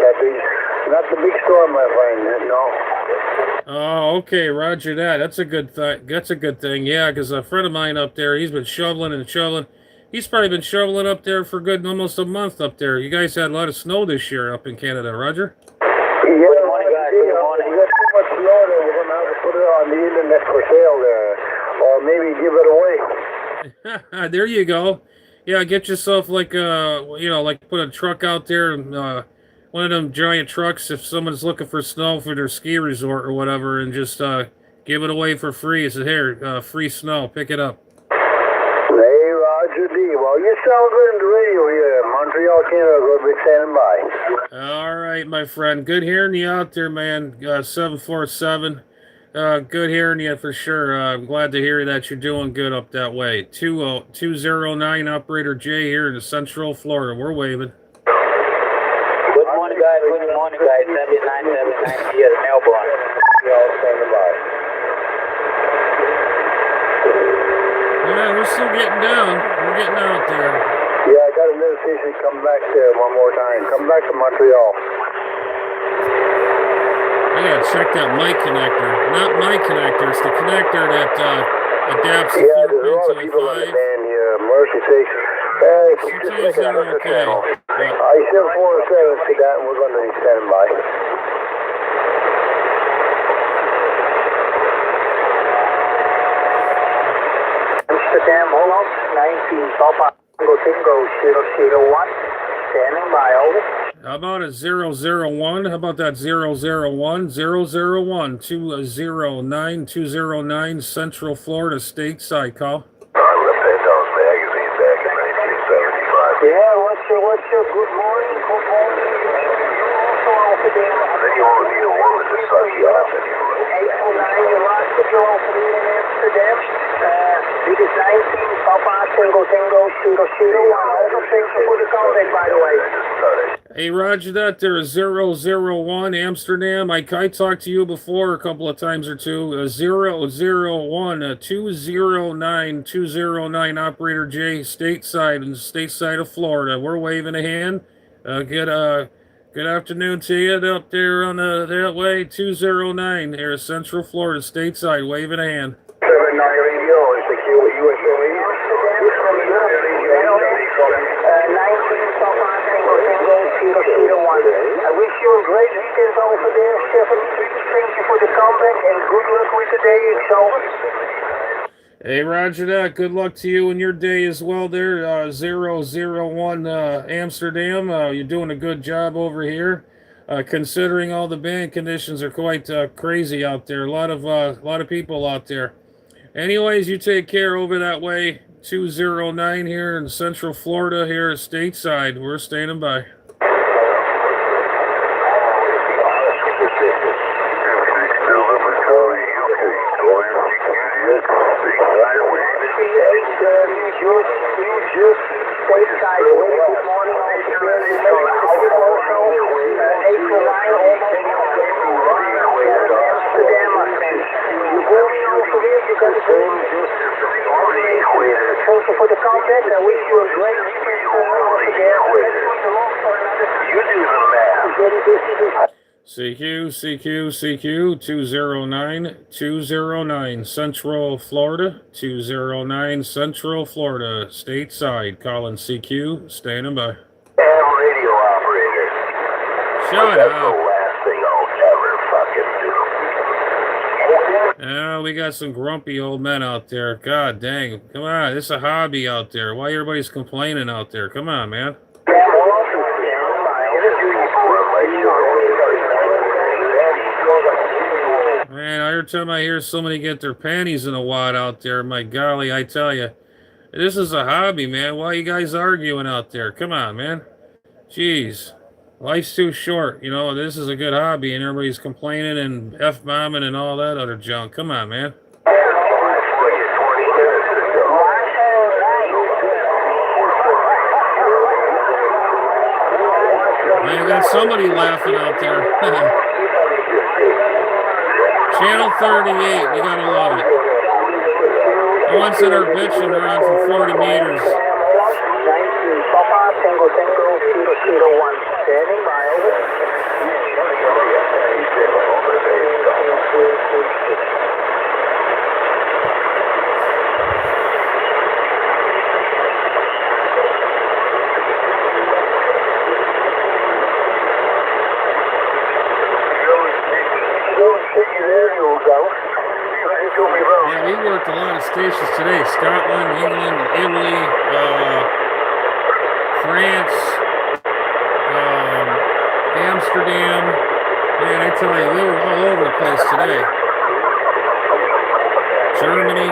the big storm, my friend. No. Oh, okay, Roger that. That's a good thing. Yeah, because a friend of mine up there, he's been shoveling. He's probably been shoveling up there for almost a month up there. You guys had a lot of snow this year up in Canada, Roger? Yeah, good morning, guys. Good morning. We got so much snow that we're going to have to put it on the internet for sale there, or maybe give it away. There you go. Yeah, get yourself like put a truck out there and one of them giant trucks if someone's looking for snow for their ski resort or whatever, and just give it away for free. It's here, free snow. Pick it up. Hey, Roger D. Well, you sound good in the radio here. Montreal, Canada, will be standing by. All right, my friend. Good hearing you out there, man. 747. Good hearing you for sure. I'm glad to hear that you're doing good up that way. 209 Operator J here in Central Florida. We're waving. Good morning, guys. 7979 here in Melbourne. Standing by. Yeah, we're still getting down. We're getting out there. Yeah, I got a notification. Come back there one more time. Come back to Montreal. I gotta check that mic connector. Not my connector, it's the connector that adapts the 4 pins to the 5. Mercy sakes. Sometimes they're okay. I sent 407 to that, and we're going to be standing by. Amsterdam, Holland, 19 Papa Tango 001, standing by, over. How about a 001? How about that 001? 001 209 Central Florida stateside call. Yeah, what's your good morning? Good morning. You also over there. 809, you lost it. You're over there in Amsterdam. Dit is 19 Papa Tango 001. Over, thanks for the contact, by the way. Hey, Roger that. There's 001 Amsterdam. I talked to you before a couple of times or two. 001 209 Operator J stateside in the stateside of Florida. We're waving a hand. Good afternoon to you up there on that way. 209 here, Central Florida stateside, waving a hand. 79 radio is the USA. 19 Papa Tango 001. I wish you a great weekend over there, 73. Thank you for the comeback and good luck with the day. It's over. Hey, roger that. Good luck to you and your day as well there. 001 Amsterdam. You're doing a good job over here. Considering all the band conditions are quite crazy out there. A lot of people out there. Anyways, you take care over that way. 209 here in Central Florida here at Stateside. We're standing by. Stateside, good morning, April 9, Amsterdam, my friend. You're going over here, you got to go. Thank you for the contact. I wish you a great weekend once again. CQ 209 Central Florida, 209 Central Florida, stateside, calling CQ, standing by. Radio operator. Shut That's up. the last thing I'll ever fucking do. We got some grumpy old men out there. God dang. Come on, it's a hobby out there. Why everybody's complaining out there? Come on, man. Man, every time I hear somebody get their panties in a wad out there, my golly, I tell you, this is a hobby, man. Why are you guys arguing out there? Come on, man. Jeez. Life's too short. You know, this is a good hobby, and everybody's complaining and F-bombing and all that other junk. Come on, man. Man, got somebody laughing out there. Channel 38, you gotta love it. The ones that are bitching are on for 40 meters. Papa, Tango, 001, standing by. Yeah, we worked a lot of stations today. Scotland, England, Italy, France, Amsterdam. Man, I tell you, we were all over the place today. Germany.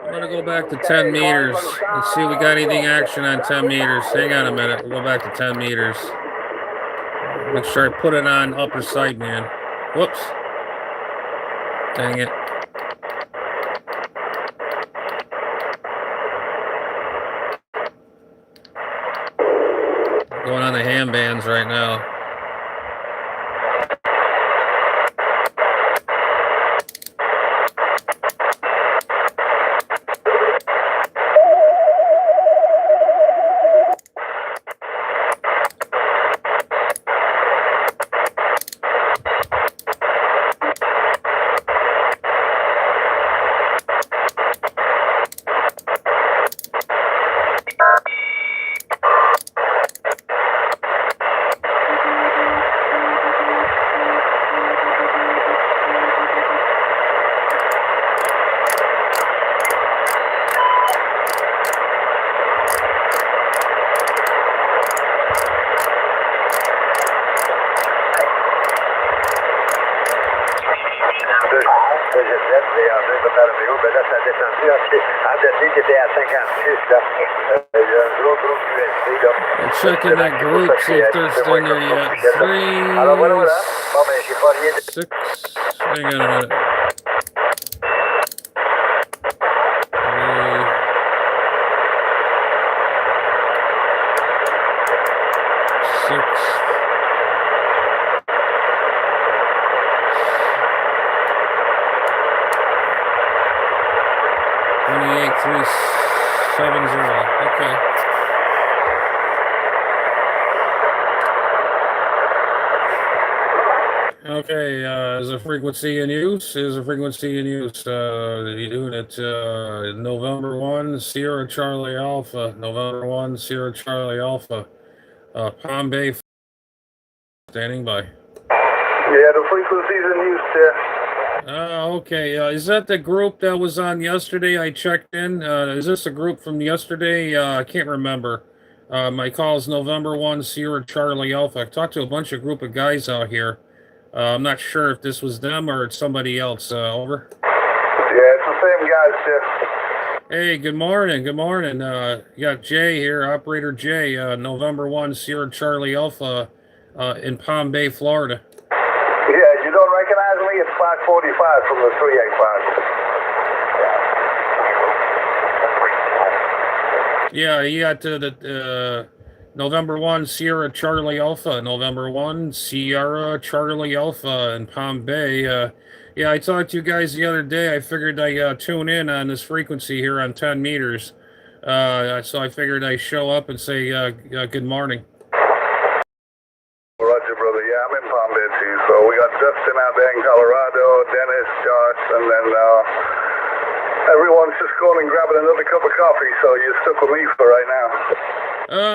I'm going to go back to 10 meters. Let's see if we got anything action on 10 meters. Hang on a minute. We'll go back to 10 meters. Make sure I put it on upper side, man. Whoops. Dang it. Going on the ham bands right now. Checking that group, see if they're still in there yet. 3, 6. Hang on a minute. 3. Okay. Okay, is a frequency in use? Is a frequency in use? Unit November 1, Sierra Charlie Alpha. November 1, Sierra Charlie Alpha. Palm Bay, standing by. Yeah, the frequency's in use there. Okay, is that the group that was on yesterday? I checked in. Is this a group from yesterday? I can't remember. My call is November 1, Sierra Charlie Alpha. I talked to a bunch of group of guys out here. I'm not sure if this was them or it's somebody else. Over. Yeah, it's the same guys, Jeff. Hey, good morning. Good morning. You got Jay here, Operator Jay, November 1, Sierra Charlie Alpha in Palm Bay, Florida. Yeah, you don't recognize me? It's 545 from the 385. Yeah, you got the November 1, Sierra Charlie Alpha. November 1, Sierra Charlie Alpha in Palm Bay. Yeah, I talked to you guys the other day. I figured I'd tune in on this frequency here on 10 meters. So I figured I'd show up and say good morning. Roger, brother. Yeah, I'm in Palm Bay, too. So we got Justin out there in Colorado, Dennis, Josh, and then everyone's just going and grabbing another cup of coffee. So you're stuck with me for right now.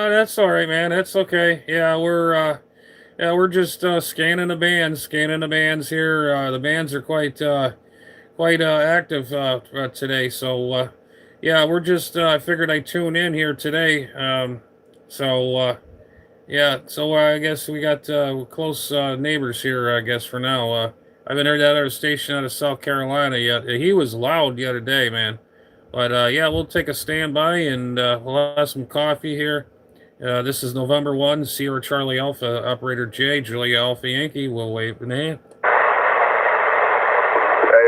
That's all right, man. That's okay. Yeah, we're just scanning the bands here. The bands are quite active today. So yeah, we're just I figured I'd tune in here today. Yeah, so I guess we got close neighbors here. I guess for now. I haven't heard that other station out of South Carolina yet. He was loud the other day, man. But yeah, we'll take a standby and we'll have some coffee here. This is November 1, Sierra Charlie Alpha, Operator J, Julia Alpha Yankee. We'll wave an hand. Hey,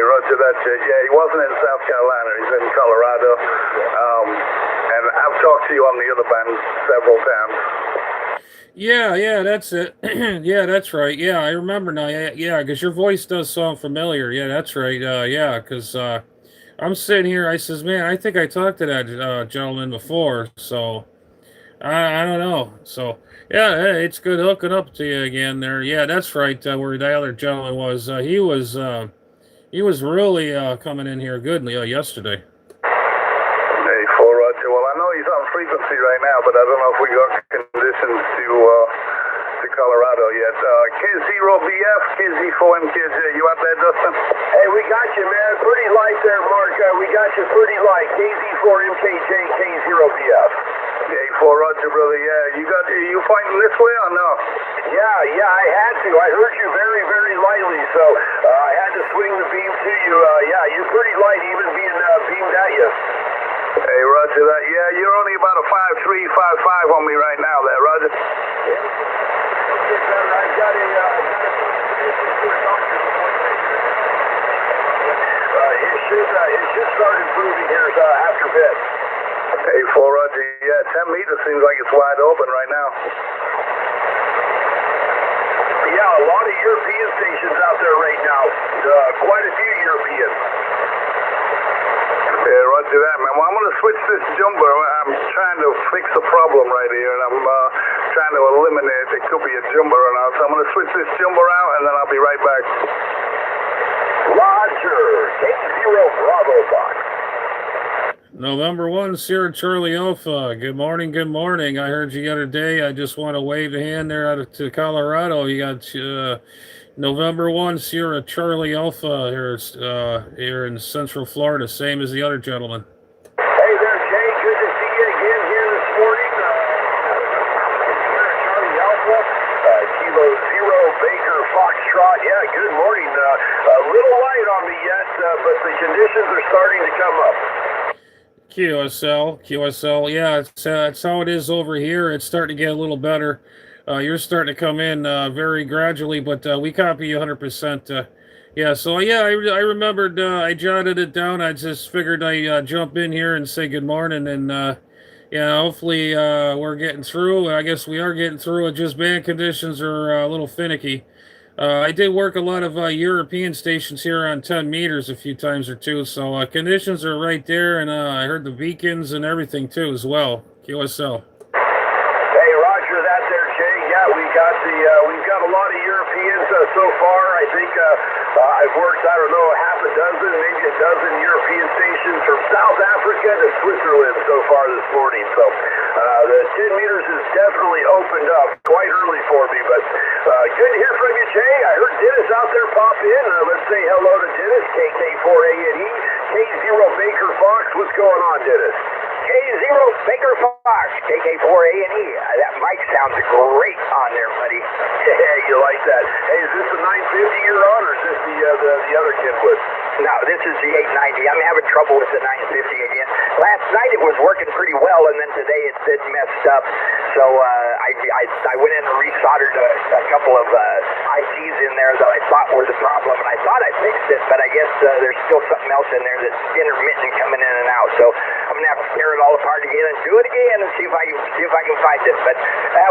roger that, Jay. Yeah, he wasn't in South Carolina. He's in Colorado. And I've talked to you on the other band several times. Yeah, that's it. Yeah, that's right. Yeah, I remember now. Yeah, because your voice does sound familiar. Yeah, that's right. Yeah, because I'm sitting here. I says, man, I think I talked to that gentleman before. So I don't know. So yeah, hey, it's good hooking up to you again there. Yeah, that's right. Where the other gentleman was, he was really coming in here good yesterday. Hey, full roger. Well, I know he's on frequency right now, but I don't know if we got conditions to Colorado yet. K0BF, KZ4MKJ, you out there, Dustin? Hey, we got you, man. Pretty light there, Mark. We got you pretty light. KZ4MKJ, K0BF. Hey, full roger, brother. Yeah, you pointing this way or no? Yeah, I had to. I heard you very, very lightly, so I had to swing the beam to you. Yeah, you're pretty light, even being beamed at you. Hey, roger that. Yeah, you're only about a 5.3, 5.5 on me right now there, roger. I got a it should start improving here after bed. Hey, full roger. Yeah, 10 meters seems like it's wide open right now. Yeah, a lot of European stations out there right now. Quite a few European. Yeah, roger that, man. Well, I'm going to switch this jumper. I'm trying to fix a problem right here, and I'm trying to eliminate it. It could be a jumper or not. So I'm going to switch this jumper out, and then I'll be right back. Roger. Take 0 Bravo Box. November 1, Sierra Charlie Alpha. Good morning, good morning. I heard you the other day. I just want to wave a hand there out to Colorado. You got November 1, Sierra Charlie Alpha here in Central Florida, same as the other gentleman. Hey there, Jay. Good to see you again here this morning. Sierra Charlie Alpha, Kilo 0, Baker Foxtrot. Yeah, good morning. A little light on me yet, but the conditions are starting to come up. QSL, yeah, it's how it is over here. It's starting to get a little better. You're starting to come in very gradually, but we copy you 100%. Yeah, so yeah, I remembered, I jotted it down. I just figured I'd jump in here and say good morning, and yeah, hopefully we're getting through. I guess we are getting through it. Just band conditions are a little finicky. I did work a lot of European stations here on 10 meters a few times or two, so conditions are right there, and I heard the beacons and everything too as well. QSL. Hey, Roger that there, Jay. Yeah, we've got a lot of Europeans so far. I think I've worked, I don't know, half a dozen, maybe a dozen European stations from South Africa to Switzerland so far this morning. So the 10 meters is definitely opened up quite early for me, but good to hear from you, Jay. I heard Dennis out there pop in. Let's say hello to Dennis, KK4ANE, K0 Baker Fox. What's going on, Dennis? K0 Baker Fox, KK4ANE. That mic sounds great on there, buddy. Yeah, you like that. Hey, is this the 950 you're on, or is this the other Kenwood? No, this is the 890. I'm having trouble with the 950 again. Last night it was working pretty well, and then today it messed up. So I went in and resoldered a couple of ICs in there that I thought were the problem, and I thought I fixed it, but I guess there's still something else in there that's intermittent coming in and out. So I'm gonna have to tear it all apart again and do it again and see if I can find it. But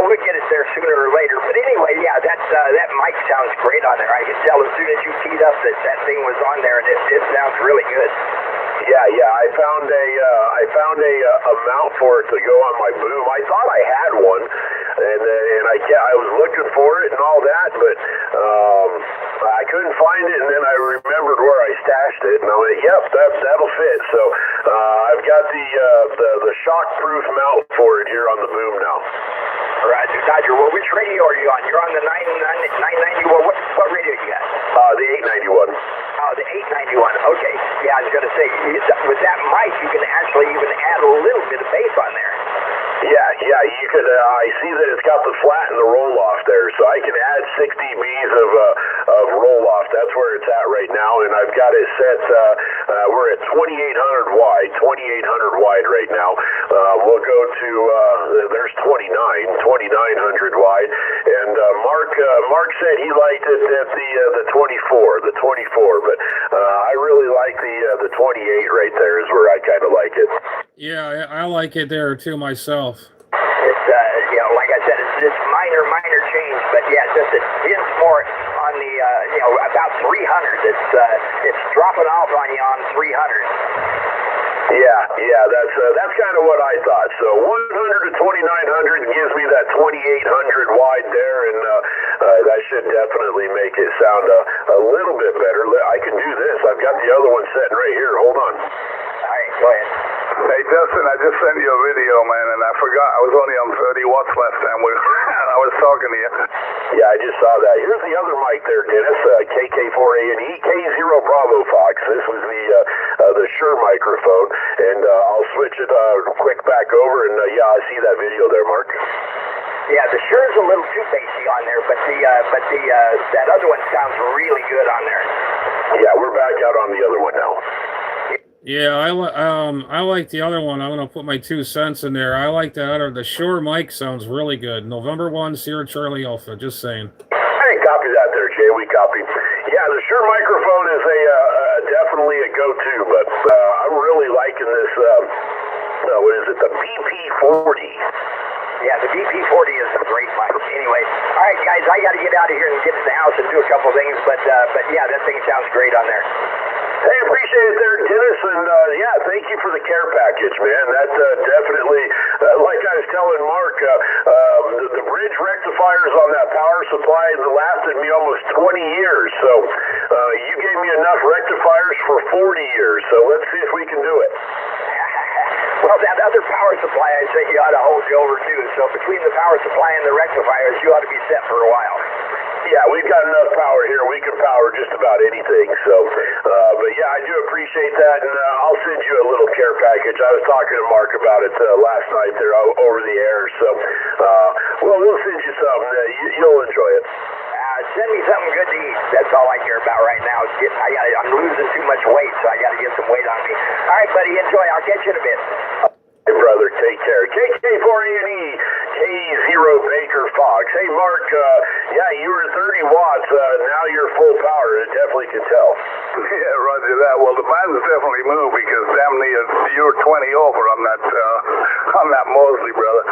we'll get it there sooner or later. But anyway, yeah, that mic sounds great on there. I can tell as soon as you teed up that thing was on there, and it sounds really good. Yeah, I found a mount for it to go on my boom. I thought I had one, and I was looking for it and all that, but I couldn't find it. And then I remembered where I stashed it, and I went, "Yep, that'll fit." So I've got the shock-proof mount for it here on the boom now. Roger. Well, which radio are you on? You're on the 990. Well, what radio you got? The 891. Oh, the 891. Okay. Yeah, I was going to say, with that mic, you can actually even add a little bit of bass on there. Yeah, you could. I see that it's got the flat and the roll off there, so I can add 6 dBs of roll off. That's where it's at right now, and I've got it set. We're at 2800 wide right now. We'll go to there's 2900 wide, and Mark said he liked it at the 24, but I really like the 28 right there is where I kind of like it. Yeah, I like it there too myself. It's like I said, it's minor change, but yeah, just a hint more on the about 300. It's dropping off on you on 300. Yeah, that's kind of what I thought. So 100 to 2900 gives me that 2800 wide there, and that should definitely make it sound a little bit better. I can do this. I've got the other one sitting right here. Hold on. All right, go ahead. Hey, Justin, I just sent you a video, man, and I forgot. I was only on 30 watts last time I was talking to you. Yeah, I just saw that. Here's the other mic there, Dennis. KK4ANE, K0 Bravo Fox. This was the Shure microphone, and I'll switch it quick back over, and yeah, I see that video there, Mark. Yeah, the Shure's a little too bassy on there, but that other one sounds really good on there. Yeah, we're back out on the other one now. Yeah, I like the other one. I'm gonna put my 2 cents in there. I like the Shure mic sounds really good. November 1, Sierra Charlie Alpha. Just saying. Hey, copy that there, Jay. We copy. Yeah, the Shure microphone is definitely a go-to, but I'm really liking this. What is it? The BP40. Yeah, the BP40 is a great mic. Anyway, all right, guys, I got to get out of here and get to the house and do a couple things, but yeah, that thing sounds great on there. Hey, appreciate it there, Dennis, and yeah, thank you for the care package, man. That definitely, like I was telling Mark, the bridge rectifiers on that power supply lasted me almost 20 years, so you gave me enough rectifiers for 40 years, so let's see if we can do it. Well, that other power supply I said you ought to hold you over too, so between the power supply and the rectifiers, you ought to be set for a while. Yeah, we've got enough power here. We can power just about anything. So, but yeah, I do appreciate that, and I'll send you a little care package. I was talking to Mark about it last night there over the air. So, well, we'll send you something. You'll enjoy it. Send me something good to eat. That's all I care about right now. I'm losing too much weight, so I got to get some weight on me. All right, buddy, enjoy. I'll catch you in a bit. Hey, brother, take care. KK4ANE, K0 Baker Fox. Hey, Mark, yeah, you were 30 watts. Now you're full power. It definitely can tell. Yeah, roger that. Well, the band's definitely moved because damn near you're 20 over on that Mosley, brother.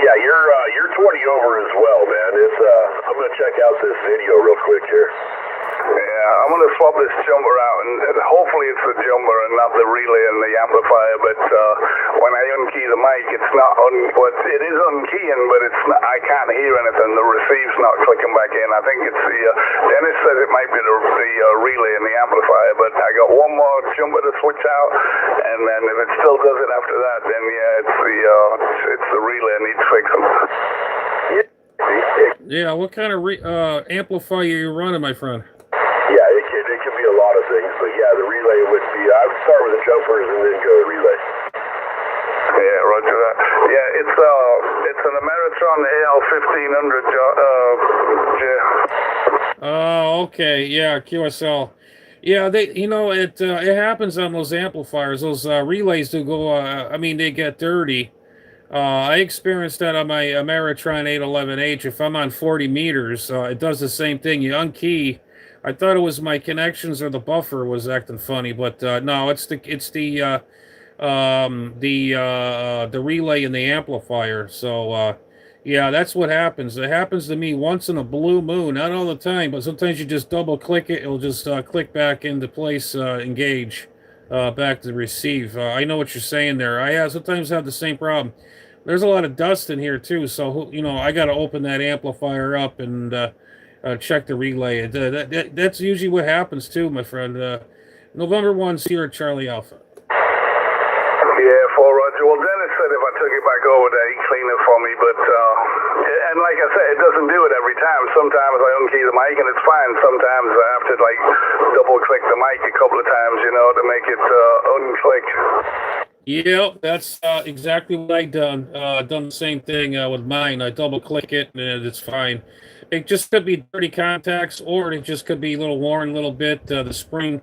Yeah, you're 20 over as well, man. It's I'm gonna check out this video real quick here. Yeah, I'm going to swap this jumper out, and hopefully it's the jumper and not the relay and the amplifier, but when I unkey the mic, it's not it is unkeying, but it's not, I can't hear anything. The receive's not clicking back in. I think it's the, Dennis said it might be the relay and the amplifier, but I got one more jumper to switch out, and then if it still does it after that, then yeah, it's the relay needs fixing. Yeah, what kind of amplifier are you running, my friend? Yeah, it could be a lot of things, but yeah, the relay would be, I would start with the jumpers and then go relay. Yeah, roger that. Yeah, it's an Ameritron AL 1500, Oh, okay, yeah, QSL. Yeah, it happens on those amplifiers. Those relays do go, I mean, they get dirty. I experienced that on my Ameritron 811H. If I'm on 40 meters, it does the same thing. You unkey. I thought it was my connections or the buffer was acting funny, but no, it's the relay and the amplifier. So yeah, that's what happens. It happens to me once in a blue moon, not all the time, but sometimes you just double click it, it'll just click back into place, engage, back to receive. I know what you're saying there. I sometimes have the same problem. There's a lot of dust in here too, so I got to open that amplifier up and check the relay. That's usually what happens too, my friend. November 1, Sierra Charlie Alpha. Yeah, 4 Roger. Well, Dennis said if I took it back over there, he'd clean it for me, but and like I said, it doesn't do it every time. Sometimes I unkey the mic and it's fine. Sometimes I have to double click the mic a couple of times, to make it unclick. Yeah, that's exactly what I done. Done the same thing with mine. I double click it and it's fine. It just could be dirty contacts, or it just could be a little worn a little bit. The spring.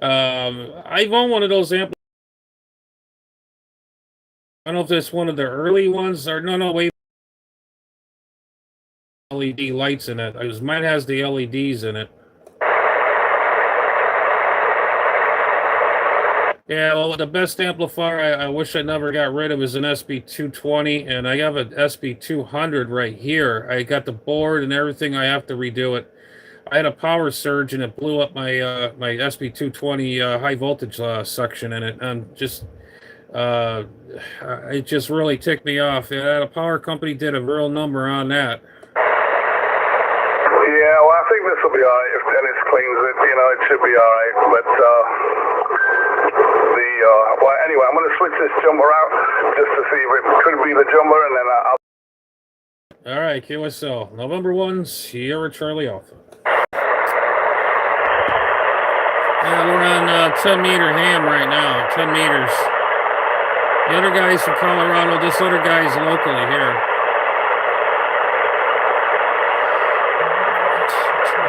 I've owned one of those amplifiers. I don't know if that's one of the early ones or no, wait. LED lights in it. Mine has the LEDs in it. Yeah, well, the best amplifier I wish I never got rid of is an SB220, and I have an SB200 right here. I got the board and everything. I have to redo it. I had a power surge, and it blew up my my SB220 high voltage section in it, and just it just really ticked me off. The power company did a real number on that. Yeah, well, I think this will be all right if Dennis cleans it. It should be all right, but well, anyway, I'm going to switch this jumper out just to see if it could be the jumper, and then I'll... All right, QSL. November 1, Sierra Charlie Alpha. Yeah, we're on 10-meter ham right now, 10 meters. The other guy's from Colorado. This other guy's locally here.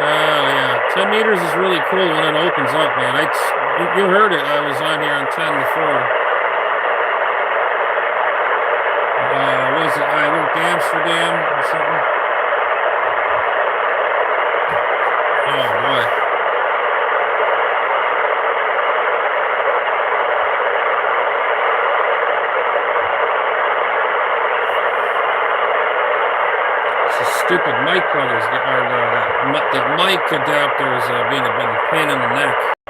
Oh, yeah. 10 meters is really cool when it opens up, man. You heard it. I was on here on 10 before. What is it? I went to Amsterdam or something. Oh, boy. Stupid mic pluggers, the mic adapters being a pain in the neck. I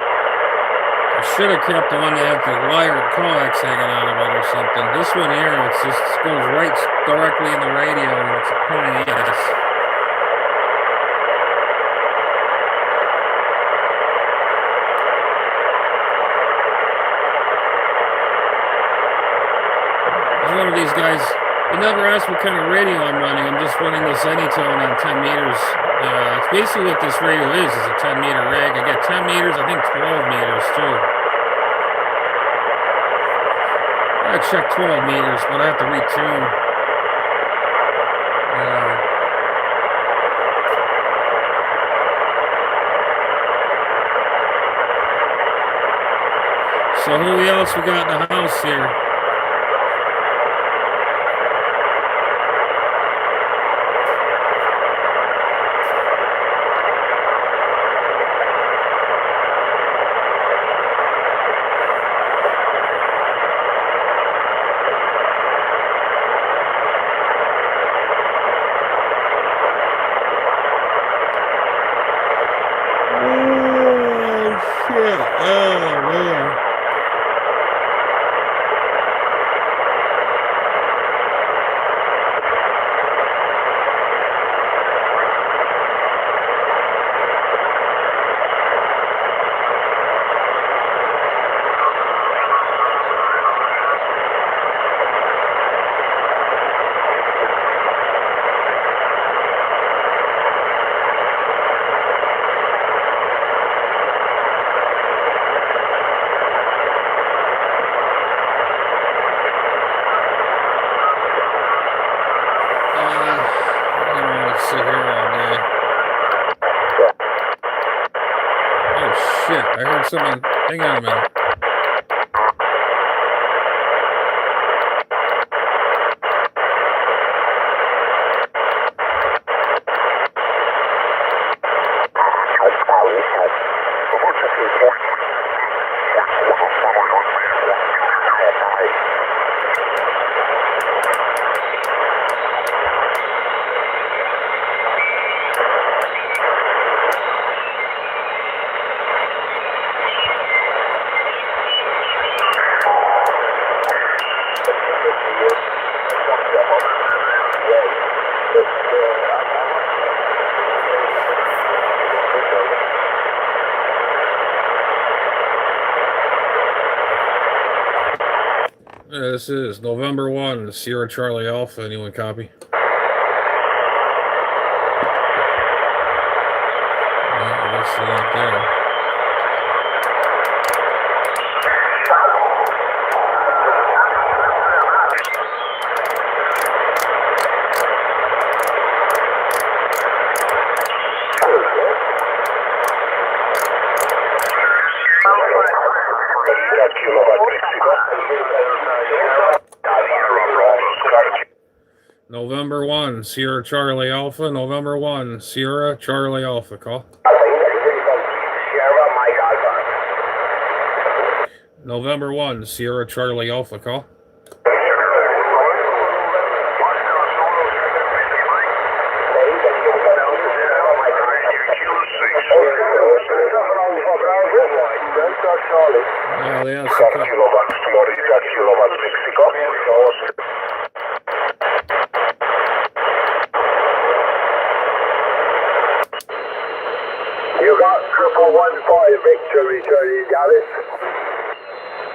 should have kept the one that had the wire coax hanging out of it or something. This one here, it goes right directly in the radio, and it's a pain in the ass. One of these guys. You never asked what kind of radio I'm running. I'm just running this Anytone on 10 meters. It's basically what this radio is a 10-meter rig. I get 10 meters, I think 12 meters too. I check 12 meters, but I have to retune. So who else we got in the house here? something. Hang on a minute. This is November 1, Sierra Charlie Alpha. Anyone copy? I guess they're not there. November 1, Sierra Charlie Alpha. November 1, Sierra Charlie Alpha. Call. November 1, Sierra Charlie Alpha. Call. Yeah, they have some. You got 115 victory, Charlie Dallas.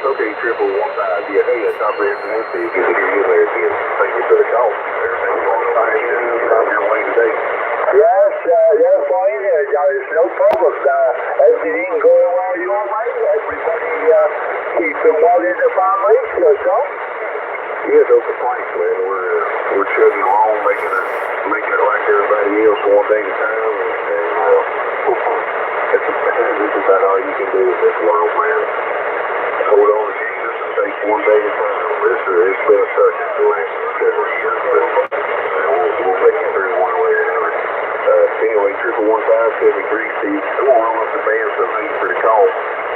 Okay, 115, yeah, hey, it's operator for this, so you can hear you there again. Thank you for the call. Everything's going fine, I'm your way today. Yes, they're fine here, Dallas, no problem. Everything going well your way, everybody keeping well in the family, yourself? Yeah, no complaints, man. We're chugging along, making it like everybody else one day at a time, this is about all you can do in this world, man. Hold on to Jesus and take one day at a time. It's been a circus the last several years, but we'll make it through one way or another. Anyway, 115 Steve. Come on up the band, so thank you for the call.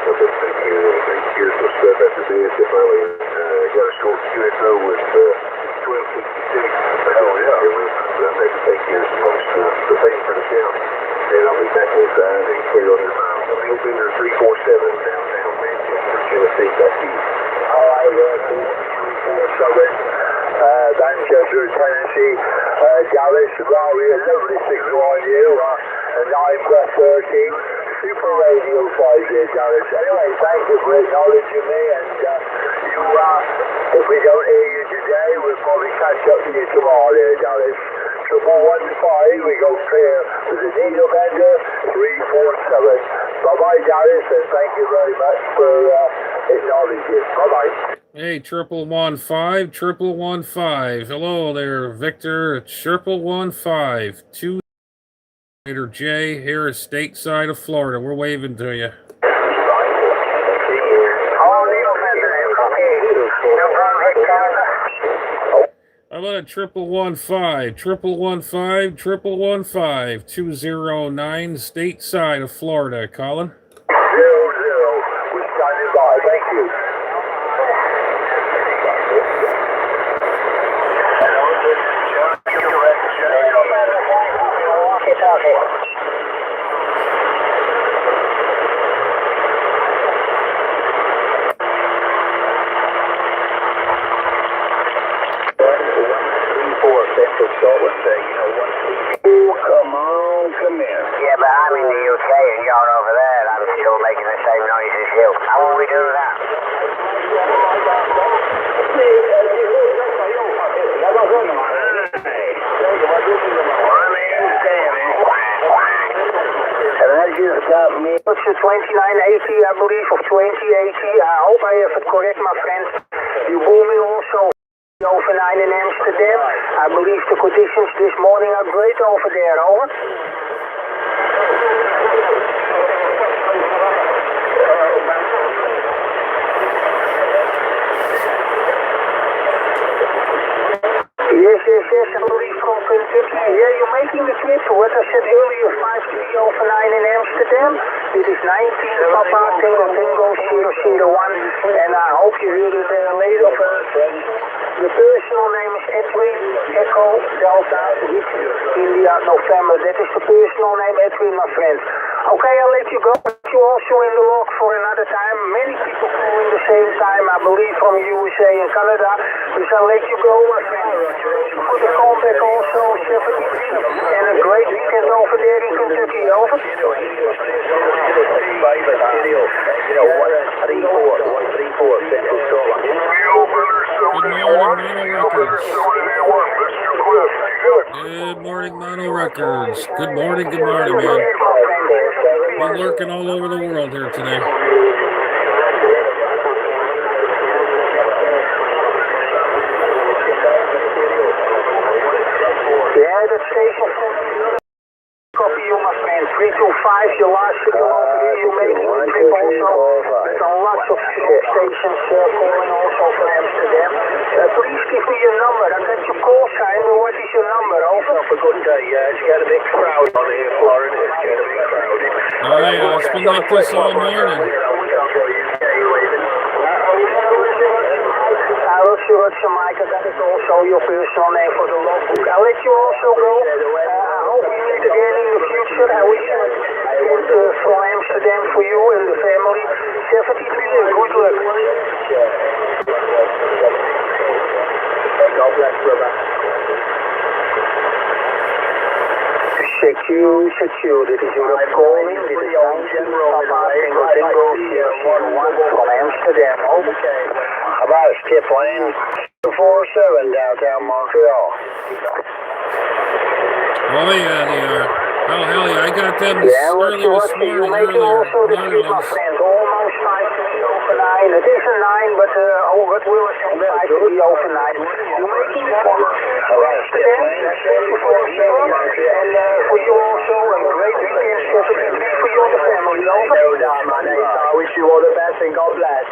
But they're taking care of some stuff after this. If I got a short QSO with 1266. Hell yeah. I'm able to take care of some other stuff. So thank you for the shout. And I'll be back inside and clear on your mind. I'll be open there 347 downtown Manchester, Tennessee. Back to you. All right, 347 Manchester, Tennessee. Dallas, Larry, a lovely signal on you. And I'm 13. Super Radio 5 here, Dallas. Anyway, thank you for acknowledging me. And if we don't hear you today, we'll probably catch up with you tomorrow there, Dallas. 115, we go clear with the needle bender 347. Bye-bye, Dallas, and thank you very much for acknowledging. Bye-bye. Hey, 115. Hello there, Victor. 115. 2 Later, Jay, here at stateside of Florida. We're waving to you. How about a 115, 209 stateside of Florida, Colin? 00, we're standing by. Thank you. Come in. Yeah, but I'm in the UK and you're over there. I'm still making the same noise as you. How will we do that? It's 2980, I believe, of 2080. I hope I have it correct, my friend. You boom me also over 9 in Amsterdam. I believe the conditions this morning are great over there, over. making the trip, what I said earlier, 5:09 in Amsterdam. It is 19 Papa Tango Tango 001, and I hope you hear it later. The personal name is Edwin Echo Delta India November. That is the personal name, Edwin, my friend. Okay, I'll let you go. You also in the log for another time. Many people calling the same time, I believe, from USA and Canada. So I'll let you go, my friend. For the comeback also, 73. And a great weekend over there in Kentucky. Over. 134 Central Scotland. Good morning, Mono Records. Good morning, man. Been lurking all over the world here today. Yeah, the station. Copy you, my friend. 325, your last signal over here. You make it trip also. There's lots of stations calling also from Amsterdam. Please give me your number. I got your call sign, but what is your number? Over. For good day, it's got a big crowd on here, Florida. It's got a big crowd. Oh, yeah, it's been like this all morning. Roger, Mike, that is also your personal name for the logbook. I'll let you also go. I hope we meet again in the future. I wish from Amsterdam for you and the family. 73 years, good luck. God bless, brother. Secure. Dit is your calling. Dit is Tango 001 from Amsterdam. Okay. About Skip Lane, 247 downtown Montreal. Oh, yeah, they are. Oh, hell yeah, I got them early this morning. You make it also the trip, my friend. Almost 9. It is a 9, but what will I say? 9. You make it and for you also a great weekend. 73 for you and the family. Over. No doubt, man. I wish you all the best and God bless.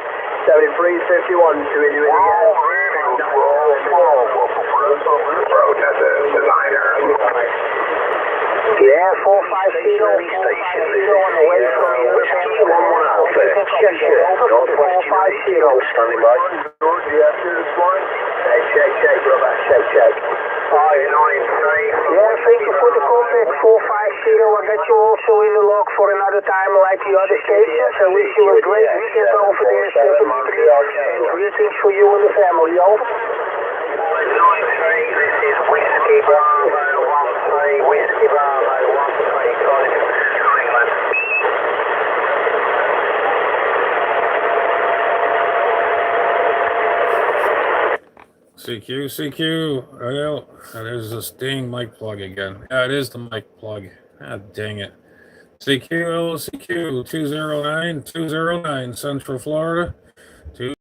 7351 to you again. Yeah, 450 on the way from you. 450. Standing by. Check, brother. Check. 593. Yeah, thank you for the contact. 450. I got you also in the log for another time like the other stations. I wish you a great weekend over there. 73. And greetings for you and the family. Over. 593. This is Whiskey Bravo 13. Whiskey Bravo 13. Calling England. CQ. Well, there's this dang mic plug again. Yeah, it is the mic plug. Ah, dang it. CQ 209 Central Florida. 21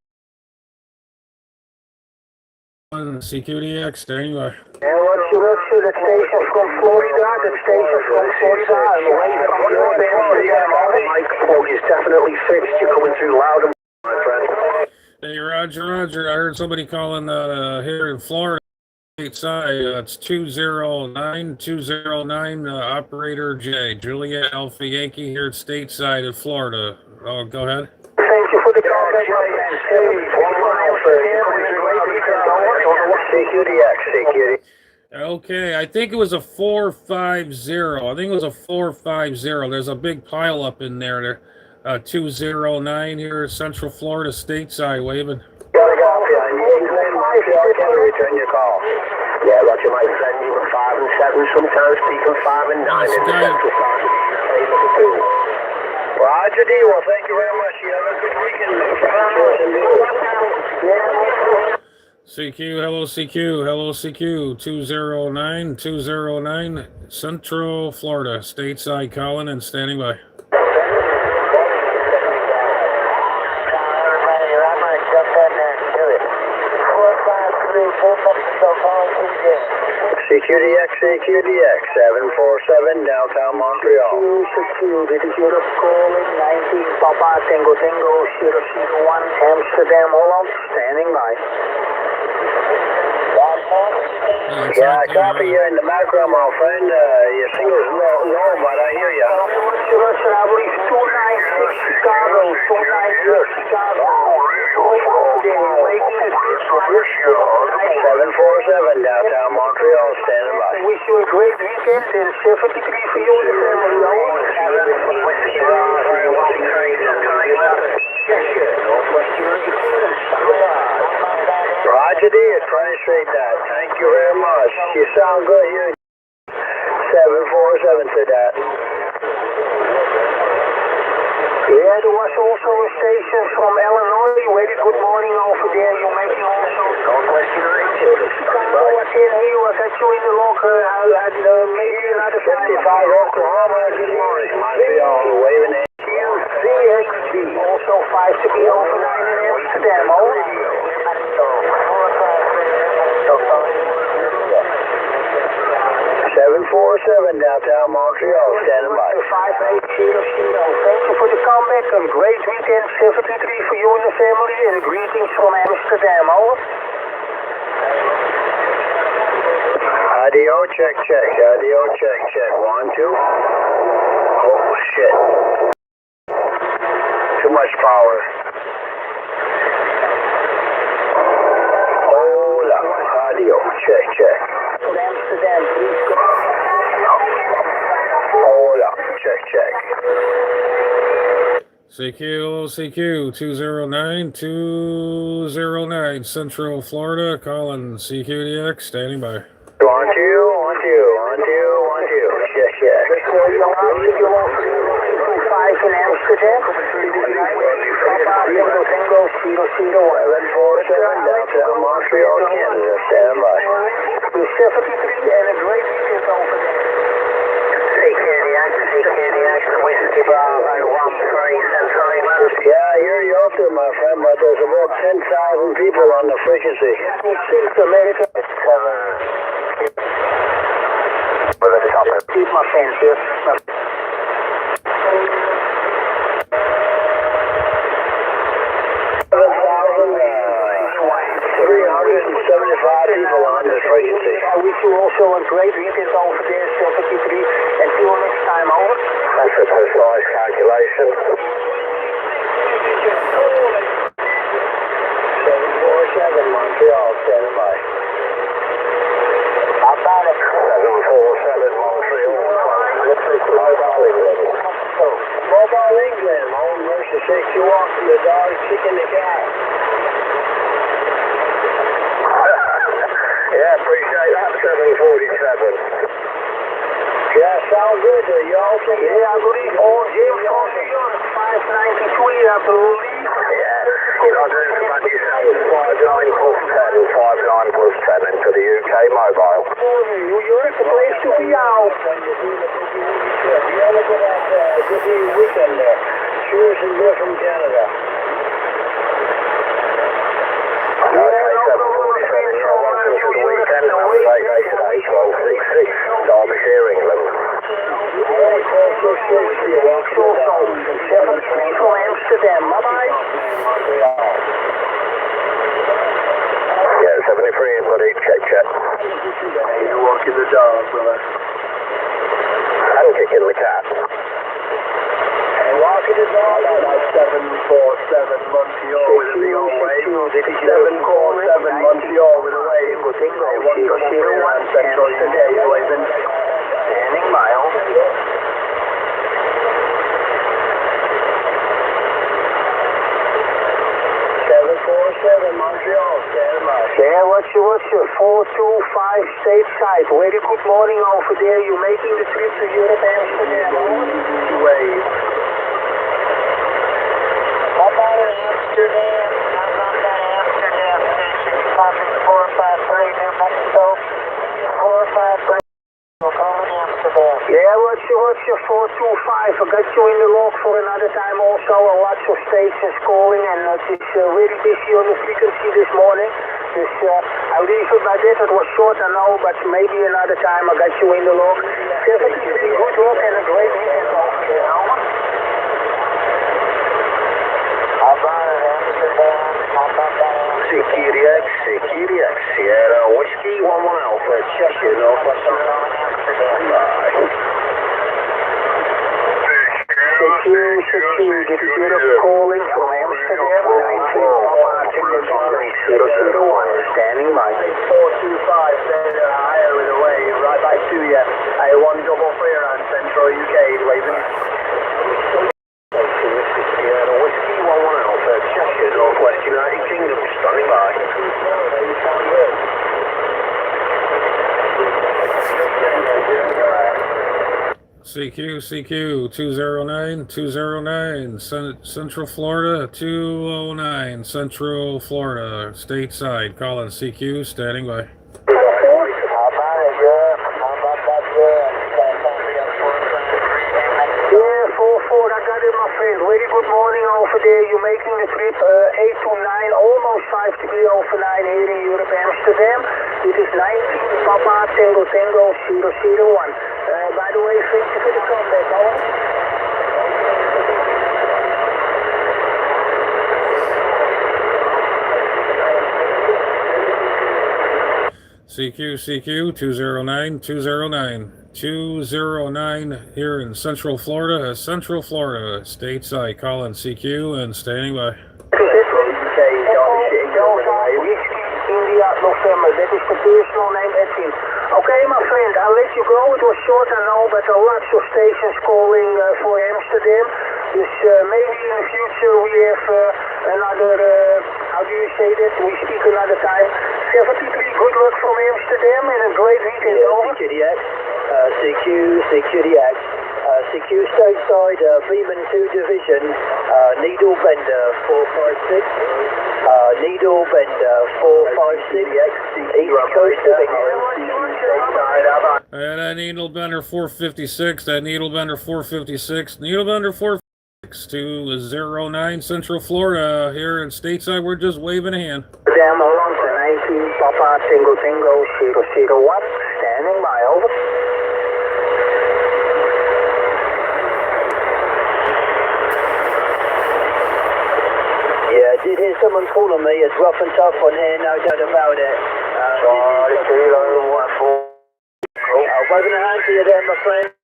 CQDX, standing by. And Roger, the station from Florida, and away from your The mic plug is definitely fixed. You're coming through loud and my friend. Hey, Roger. I heard somebody calling here in Florida, stateside. It's 209, Operator J. Juliet Alpha Yankee here at stateside in Florida. Oh, go ahead. Thank you for the call. CQDX. Okay, I think it was a 450. There's a big pile up in there. 209 here, Central Florida, stateside, waving. Return your call. Yeah, Roger, my friend. You were 5 and 7, sometimes speaking 5 and 9 in the central part. Roger D. Well, thank you very much. You have a good weekend. Hello CQ, 209, Central Florida, stateside, calling and standing by. CQDX 747 downtown Montreal. This is Europe calling 19 Papa Tango 001 Amsterdam, Holland, standing by. It's Yeah, I right there, copy you in the background, my friend. Your signal's low, but I hear you. Roger, I believe 296 Chicago, 296 Chicago. Making it 747 downtown Montreal, standing by. wish you a great weekend and 73 for you and the family. Roger dear, translate that. Thank you very much. You sound good here. 747 to that. Yeah, there was also a station from Illinois. Very good morning over there. You're making also Chicago. I can hear you. I got you in the log. Maybe another 55 Oklahoma, good morning. Montreal, waving in. QCXD. Also 5 to be over 9 in Amsterdam. Over. 747 downtown Montreal, standing by. 5800. Thank you for the comeback. A great weekend. 73 for you and the family. And greetings from Amsterdam. Over. Audio check, check. Audio check, check. 1, 2. Oh, shit. Too much power. Hold up. Audio check, check. From Amsterdam, please go. Hold up. Check, check. CQ 209 Central Florida, calling CQDX, standing by. 1, 2, 1, 2, 1, 2. Check, check. In Amsterdam. Tango, Zero, 747 downtown Montreal, Canada, stand by. 73 and a great weekend over there. Yeah, I hear you out there, my friend, but there's about 10,000 people on the frequency. America. Keep my fans here. 375 people on this frequency. I wish you also a great weekend over there, 73. Until next time, over. That's a precise calculation. 747 Montreal, standing by. I'm about it. 747 Montreal. Mobile England. Mobile England. Home versus 6 you walk from the dog, kicking the cat. Yeah, appreciate that, 747. Yeah, sound good. You also, Yeah, I believe all James on the 593, I believe. Yeah, you're not doing so much yourself. 59 plus 10, 59 plus 10 into the UK mobile. New York, the place to be out. You have a good weekend there. Cheers and beer from Canada. Okay, 747, yeah, welcome to the weekend. Have a great day today, 1266, Derbyshire, England. 1266, you're welcome to 73 from Amsterdam, bye-bye. Yeah, 73 input, check, check. You're walking the dog, brother. I'm kicking the cat. Walking the dog, that's 747 Montreal with a big old wave. 747 Montreal with a wave. One to 01 Central today, waving. Standing mile. 747 Montreal, standing by. Yeah, what's your 425 stateside. Very good morning over there. You're making the trip to Europe, Amsterdam. Wave. How about in Amsterdam? How about that Amsterdam station? Copy 453 New Mexico. 453. We'll call it Amsterdam. Yeah, what's your 425? I got you in the log for another time also. Lots of stations calling and it's really busy on the frequency this morning. Dus I'll leave it by that. It was short, I know, but maybe another time I got you in the log. 73, good luck and a great weekend over here. How about it, Amsterdam? How about that? CQDX, Sierra Whiskey 1 Delta 2, did you get a calling from Amsterdam? 19 Papa Tango Tango 001, standing by. 425, Delta higher with away, right back to you. A1 double clear on Central UK, waving. Sierra Whiskey 11 Alpha, Cheshire, Northwest United Kingdom, standing by. CQ 209 Central Florida 209 Central Florida stateside. Calling CQ, standing by. I got it, my friend. Very good morning over there. You're making the trip 8 to 9, almost 5 to be over 9 here in Europe, Amsterdam. This is 19 Papa Tango Tango 001. By the way, thank you for the comeback, over. CQ 209 here in Central Florida, stateside. Calling CQ and standing by. India, November, that is the personal name at him. Okay, my friend, I'll let you go. It was short, I know, but there are lots of stations calling for Amsterdam. Dus maybe in the future we have another, how do you say that? We speak another time. 73, good luck from Amsterdam and a great weekend, over. CQDX. CQ stateside, Beeman 2 Division, Needle Bender 456. Needle Bender 456. East Coast of England. That Needle Bender 456. Needle Bender 456 to 09 Central Florida here in stateside. We're just waving a hand. Damn, hold on to 19 Papa Tango Tango 001. Standing by, over. Yeah, I did hear someone calling me. It's rough and tough on here, no doubt about it. Waving a hand to you there, my friend.